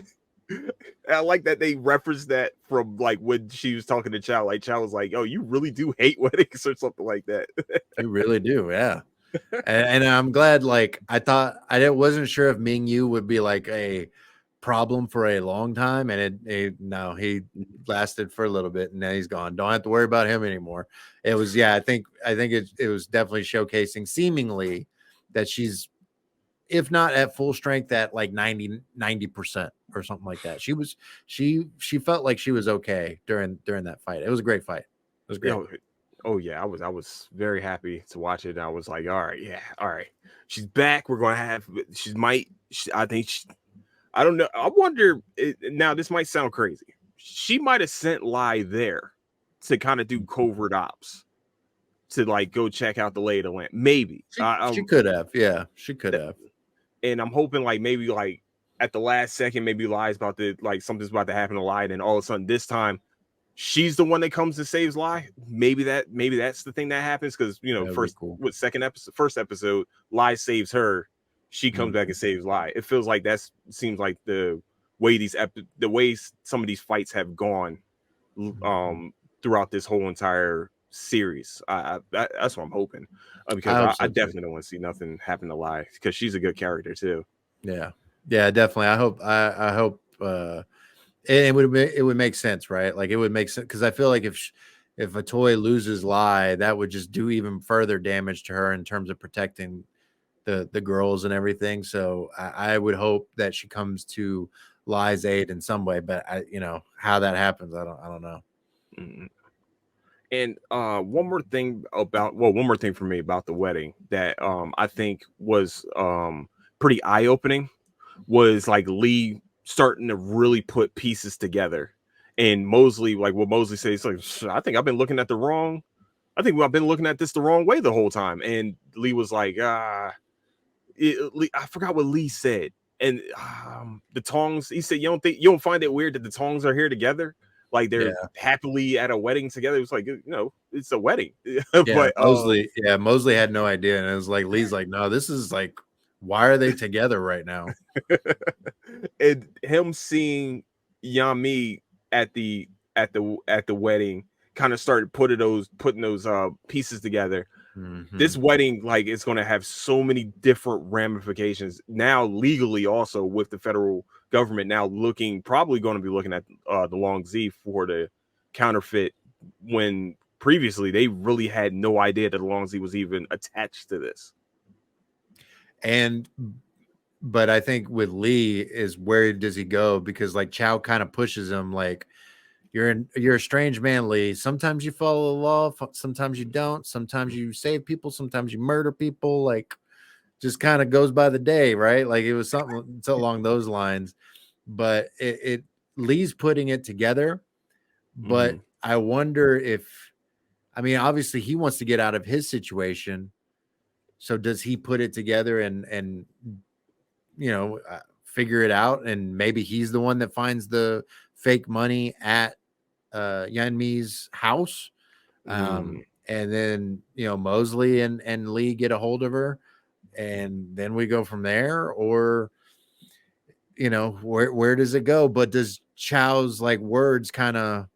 I like that they referenced that from like when she was talking to Chow. Like Chow was like, "Oh, you really do hate weddings," or something like that. You really do, yeah. And I'm glad. Like I thought, I wasn't sure if Ming Yu would be like a problem for a long time, and he lasted for a little bit, and now he's gone. Don't have to worry about him anymore. It was I think it was definitely showcasing seemingly that she's, if not at full strength, at like 90% or something like that. She felt like she was okay during that fight. It was a great fight. It was great. Oh yeah, I was very happy to watch it. I was like, all right, she's back. We're gonna have I don't know. I wonder now. This might sound crazy. She might have sent Lai there to kind of do covert ops, to like go check out the lay of the land. Maybe she could have. Yeah, she could have. And I'm hoping like maybe like at the last second, maybe Lai's about to like something's about to happen to Lai, and all of a sudden this time she's the one that comes and saves Lai. Maybe that's the thing that happens, because first episode, Lai saves her. She comes back and saves Lai. It feels like seems like the way some of these fights have gone throughout this whole entire series. That's what I'm hoping, because I hope I so too. definitely don't want to see nothing happen to Lai, because she's a good character too. Yeah, yeah, definitely. I hope it would make sense, right? Like it would make sense because I feel like if a toy loses Lai, that would just do even further damage to her in terms of protecting the girls and everything. So I would hope that she comes to Lai's aid in some way, but how that happens, I don't know. Mm-hmm. And one more thing for me about the wedding that I think was pretty eye opening was like Lee starting to really put pieces together. And Mosley, like what Mosley says, like, I think I've been looking at this the wrong way the whole time. And Lee was like, I forgot what Lee said. And the tongs, he said, you don't find it weird that the tongs are here together? Like they're Yeah. happily at a wedding together. It was like, it's a wedding. Yeah, But Mosley had no idea, and it was like Lee's like, no, this is like, why are they together right now? and him seeing Yami at the wedding kind of started putting those pieces together. This wedding, like, it's going to have so many different ramifications now legally, also with the federal government now probably going to be looking at the Long Z for the counterfeit, when previously they really had no idea that the Long Z was even attached to this. But I think with Lee is, where does he go? Because like Chow kind of pushes him, like, you're a strange man, Lee. Sometimes you follow the law, sometimes you don't. Sometimes you save people, sometimes you murder people. Like, just kind of goes by the day, right? Like it was something along those lines. But it Lee's putting it together. But I wonder if, I mean, obviously he wants to get out of his situation. So does he put it together and figure it out? And maybe he's the one that finds the fake money at Yanmi's house. And then, Mosley and Lee get a hold of her, and then we go from there. Or, where does it go? But does Chow's like words kind of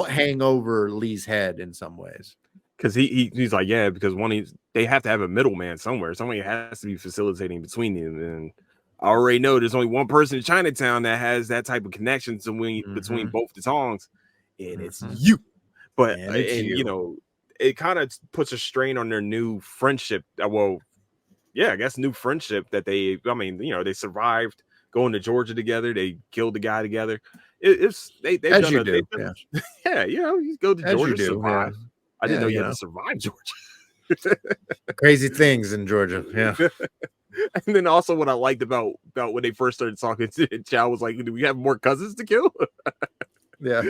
hang over Lee's head in some ways? Because he's like, yeah, because they have to have a middleman somewhere. Somebody has to be facilitating between them. And I already know there's only one person in Chinatown that has that type of connection between both the tongs, and it's you. But it kind of puts a strain on their new friendship. Well, yeah, I guess new friendship that they survived going to Georgia together. They killed the guy together. They've done yeah, you go to Georgia, survive. Yeah. I didn't know you had to survive Georgia. Crazy things in Georgia. Yeah. And then also what I liked about when they first started talking to Chow was like, do we have more cousins to kill? Yeah.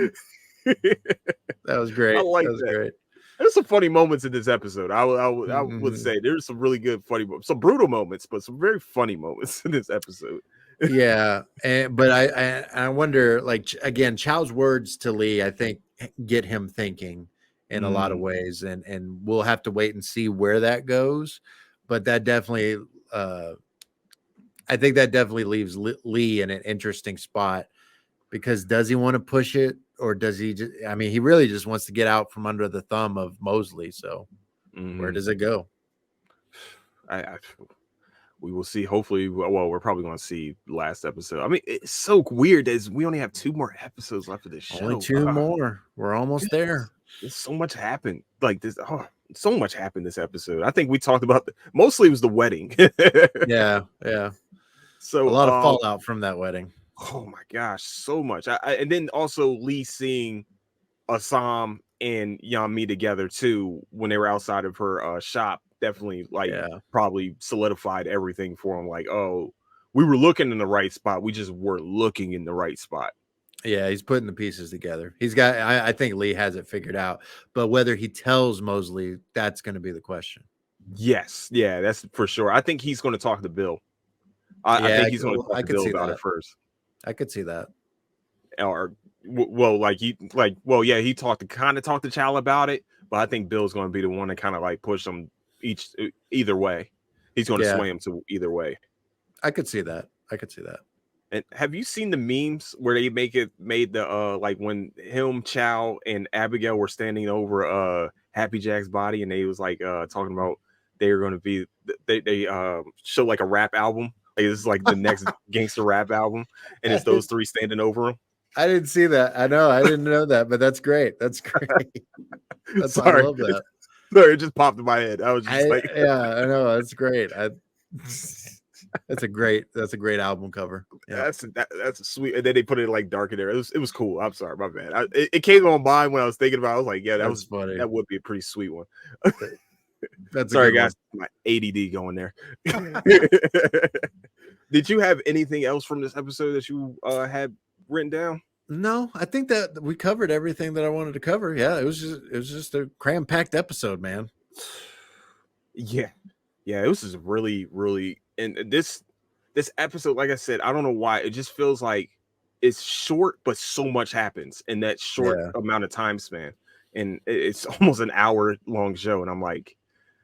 That was great. I like that. Great. There's some funny moments in this episode. I would say there's some really good some brutal moments, but some very funny moments in this episode. Yeah. But I wonder, like, again, Chow's words to Lee, I think, get him thinking in a lot of ways, and we'll have to wait and see where that goes. But that definitely, I think that definitely leaves Lee in an interesting spot, because does he want to push it, or does he just, I mean, he really just wants to get out from under the thumb of Mosley. So where does it go? We will see. Hopefully, well, we're probably going to see last episode. I mean, it's so weird that we only have 2 more episodes left of this show. Only 2 more. We're almost there. There's so much happened. Like this, so much happened this episode. I think we talked about mostly it was the wedding. Yeah. So a lot of fallout from that wedding. Oh my gosh, so much. And then also Lee seeing Assam and Yami together too when they were outside of her shop. Definitely, probably solidified everything for him. Like, oh, we were looking in the right spot. We just weren't looking in the right spot. Yeah, he's putting the pieces together. He's got, I think Lee has it figured out. But whether he tells Mosley, that's going to be the question. Yes. Yeah, that's for sure. I think he's going to talk to Bill. I think he's going to talk to Bill about it first. I could see that. Or, well, he talked to Chow about it. But I think Bill's going to be the one to kind of like push him either way. He's going to sway him to either way. I could see that. And have you seen the memes where they made the like when him, Chow, and Abigail were standing over Happy Jack's body, and they was like talking about they were going to be they show like a rap album. Like, this is like the next gangster rap album, and it's those three standing over him. I didn't see that. I know I didn't know that, but that's great. That's great. I Sorry, love that. sorry, it just popped in my head. I was just like, yeah, I know that's great. That's a great album cover. Yeah. That's a sweet. And then they put it like dark in there. It was cool. I'm sorry, my bad. It came on mind when I was thinking about it. I was like, yeah, That's funny. That would be a pretty sweet one. That's sorry, a good guys. one. My ADD going there. Did you have anything else from this episode that you had written down? No, I think that we covered everything that I wanted to cover. Yeah, it was just a cram-packed episode, man. Yeah, it was just really, and this episode, like I said, I don't know why it just feels like it's short, but so much happens in that short amount of time span, and it's almost an hour long show, and I'm like,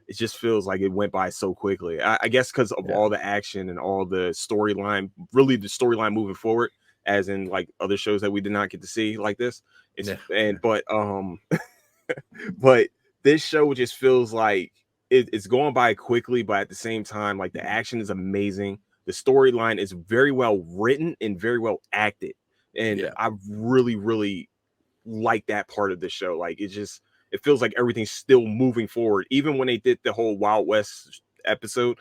it just feels like it went by so quickly. I guess because of all the action and all the storyline, really the storyline moving forward, as in like other shows that we did not get to see like this. But this show just feels like it's going by quickly, but at the same time, like the action is amazing. The storyline is very well written and very well acted. And I really like that part of the show. Like it feels like everything's still moving forward. Even when they did the whole Wild West episode,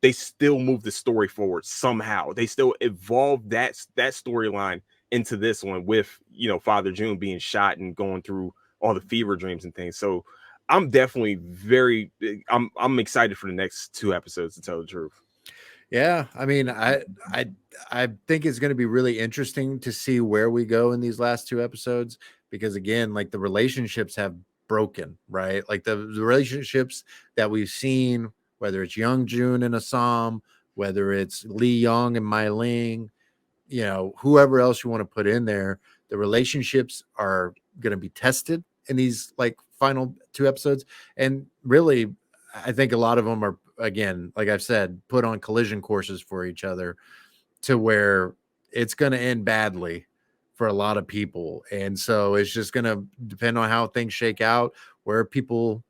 they still moved the story forward somehow. They still evolved that storyline into this one with, Father June being shot and going through all the fever dreams and things. So I'm definitely I'm excited for the next 2 episodes, to tell the truth. Yeah, I mean, I think it's going to be really interesting to see where we go in these last 2 episodes, because again, like the relationships have broken, right? Like the relationships that we've seen, whether it's Young Jun and Assam, whether it's Lee Young and Mai Ling, whoever else you want to put in there, the relationships are going to be tested in these like final 2 episodes. And really, I think a lot of them are, again, like I've said, put on collision courses for each other to where it's going to end badly for a lot of people. And so it's just going to depend on how things shake out, where people,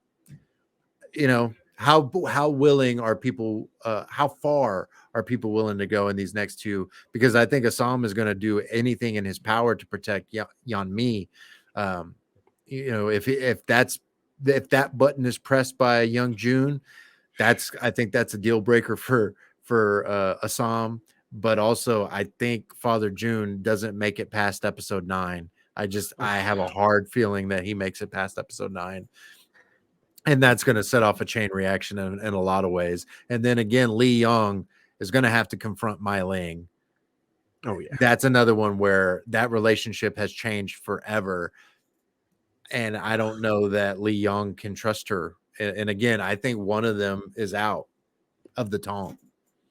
how willing are people, how far are people willing to go in these next 2? Because I think Assam is going to do anything in his power to protect Yeonmi. If that button is pressed by Young Jun, I think that's a deal breaker for Assam. But also, I think Father June doesn't make it past episode 9. I have a hard feeling that he makes it past episode 9. And that's going to set off a chain reaction in a lot of ways. And then again, Lee Young is going to have to confront Mai Ling. Oh, yeah. That's another one where that relationship has changed forever. And I don't know that Lee Young can trust her. And again, I think one of them is out of the Tong.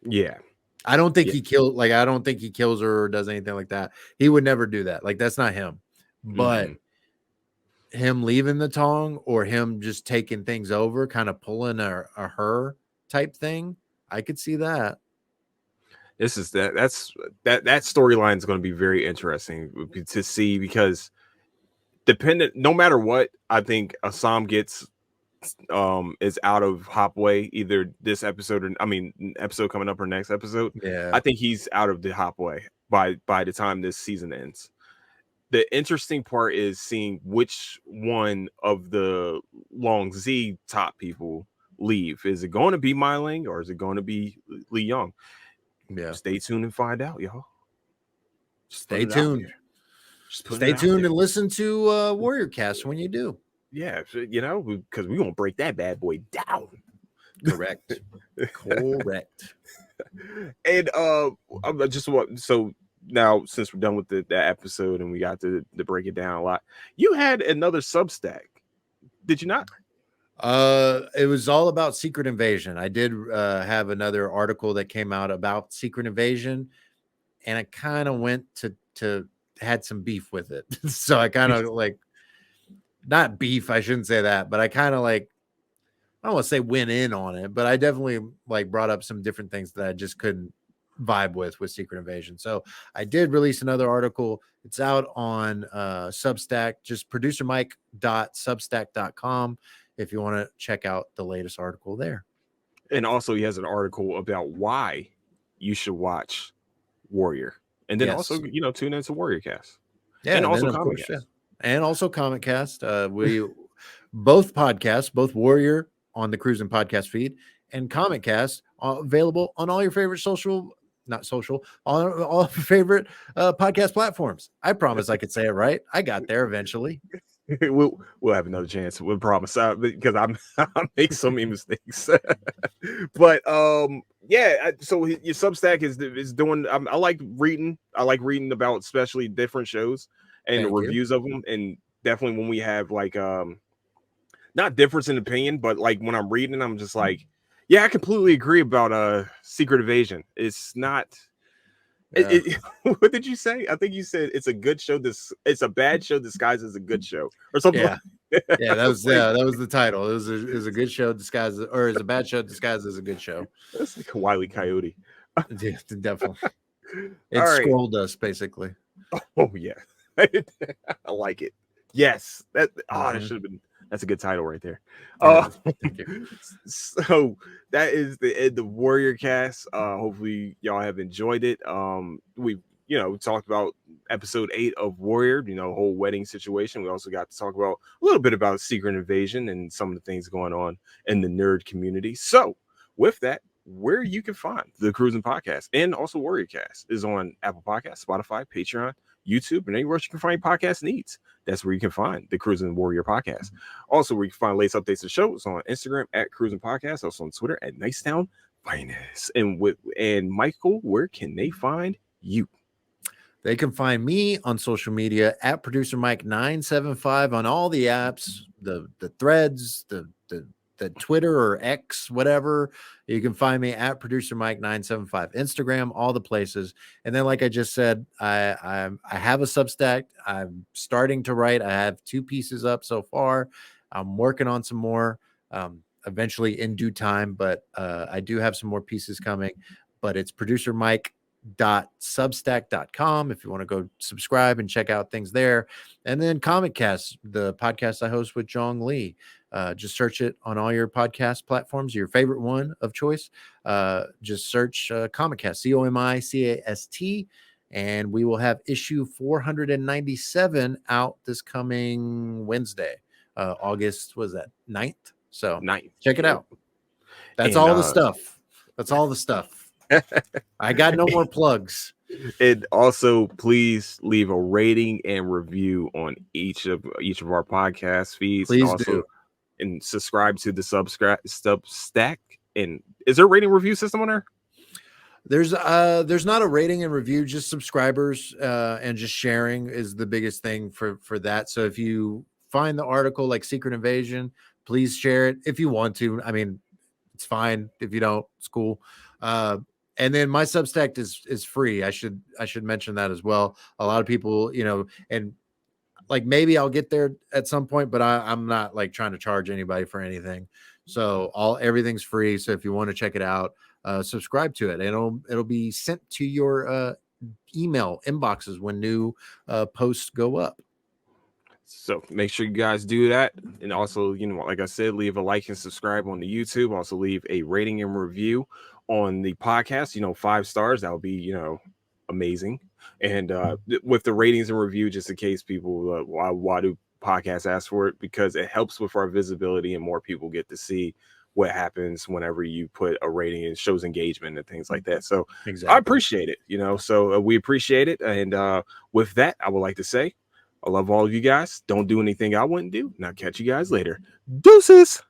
Yeah. I don't think he kills her or does anything like that. He would never do that. Like, that's not him. But him leaving the Tong or him just taking things over, kind of pulling a her type thing, I could see that. That storyline is going to be very interesting to see, because no matter what, I think Assam gets is out of Hopway, either this episode episode coming up or next episode. Yeah, I think he's out of the Hopway by the time this season ends. The interesting part is seeing which one of the Long Z top people leave. Is it going to be Mai Ling or is it going to be Lee Young? Yeah. Stay tuned and find out, y'all. Stay tuned. Stay tuned and listen to Warrior Cast when you do. Yeah, because we're gonna break that bad boy down. Correct. Correct. And I just want, so now since we're done with that episode and we got to break it down a lot, you had another Substack, did you not? It was all about Secret Invasion. I did have another article that came out about Secret Invasion, and I kind of went to had some beef with it. So I kind of like, not beef, I shouldn't say that, but I kind of like, I don't want to say went in on it, but I definitely like brought up some different things that I just couldn't vibe with Secret Invasion. So I did release another article. It's out on Substack, just producermike.substack.com if you want to check out the latest article there. And also, he has an article about why you should watch Warrior, and then also tune into Warrior Cast. Yeah, and also then, of Comic course, Cast. And also Comic Cast. We both podcasts, both Warrior on the Cruising Podcast feed and Comic Cast, available on all your favorite all favorite podcast platforms. I promise I could say it right. I got there eventually. we'll have another chance. We'll promise, because I make so many mistakes. But yeah. So your Substack is doing. I like reading. I like reading about especially different shows and the reviews of them. And definitely when we have like not difference in opinion, but like when I'm reading, I'm just like, yeah, I completely agree about Secret Invasion. It's not. What did you say? I think you said it's a good show. It's a bad show disguised as a good show, or something. Yeah, yeah, that was the title. It was a good show disguised, or is a bad show disguised as a good show. That's like a Wile E. Coyote. Yeah, definitely. It's Squirrel Dust, basically. Oh yeah, I like it. Yes, that should have been. That's a good title right there. Thank you. So that is the end of Warrior Cast. Hopefully y'all have enjoyed it. We talked about episode 8 of Warrior, whole wedding situation. We also got to talk about a little bit about Secret Invasion and some of the things going on in the nerd community. So with that, where you can find the Cruising Podcast and also Warrior Cast is on Apple Podcasts, Spotify, Patreon, YouTube, and anywhere you can find podcast needs. That's where you can find the Cruising Warrior Podcast. Also, where you can find latest updates and shows on Instagram at Cruising Podcast, also on Twitter at Nicetown Finest. And Michael, where can they find you? They can find me on social media at Producer Mike 975 on all the apps, the threads, the Twitter or X, whatever. You can find me at Producer Mike 975, Instagram, all the places. And then, like I just said, I have a Substack. I'm starting to write. I have 2 pieces up so far. I'm working on some more, eventually in due time, but I do have some more pieces coming. But it's producermike.substack.com if you want to go subscribe and check out things there. And then Comic Cast, the podcast I host with Jong Lee. Just search it on all your podcast platforms, your favorite one of choice. Just search Comic Cast, COMICAST, and we will have issue 497 out this coming Wednesday, August, was that 9th? So 9th. Check it out. That's all the stuff. That's all the stuff. I got no more plugs. And also, please leave a rating and review on each of our podcast feeds. Please and also, do. And subscribe to the Substack. And is there a rating review system on there? There's not a rating and review, just subscribers and just sharing is the biggest thing for that. So if you find the article like Secret Invasion, please share it if you want to. I mean, it's fine. If you don't, it's cool. And then my Substack is free. I should mention that as well. A lot of people, and like maybe I'll get there at some point, but I'm not like trying to charge anybody for anything. So everything's free. So if you want to check it out, subscribe to it. It'll be sent to your email inboxes when new posts go up. So make sure you guys do that. And also, like I said, leave a like and subscribe on the YouTube. Also leave a rating and review on the podcast, 5 stars. That would be, amazing. And with the ratings and review, just in case people, why do podcasts ask for it? Because it helps with our visibility and more people get to see what happens whenever you put a rating and shows engagement and things like that. So exactly. I appreciate it, so we appreciate it. And with that, I would like to say, I love all of you guys. Don't do anything I wouldn't do. And I'll catch you guys later. Deuces.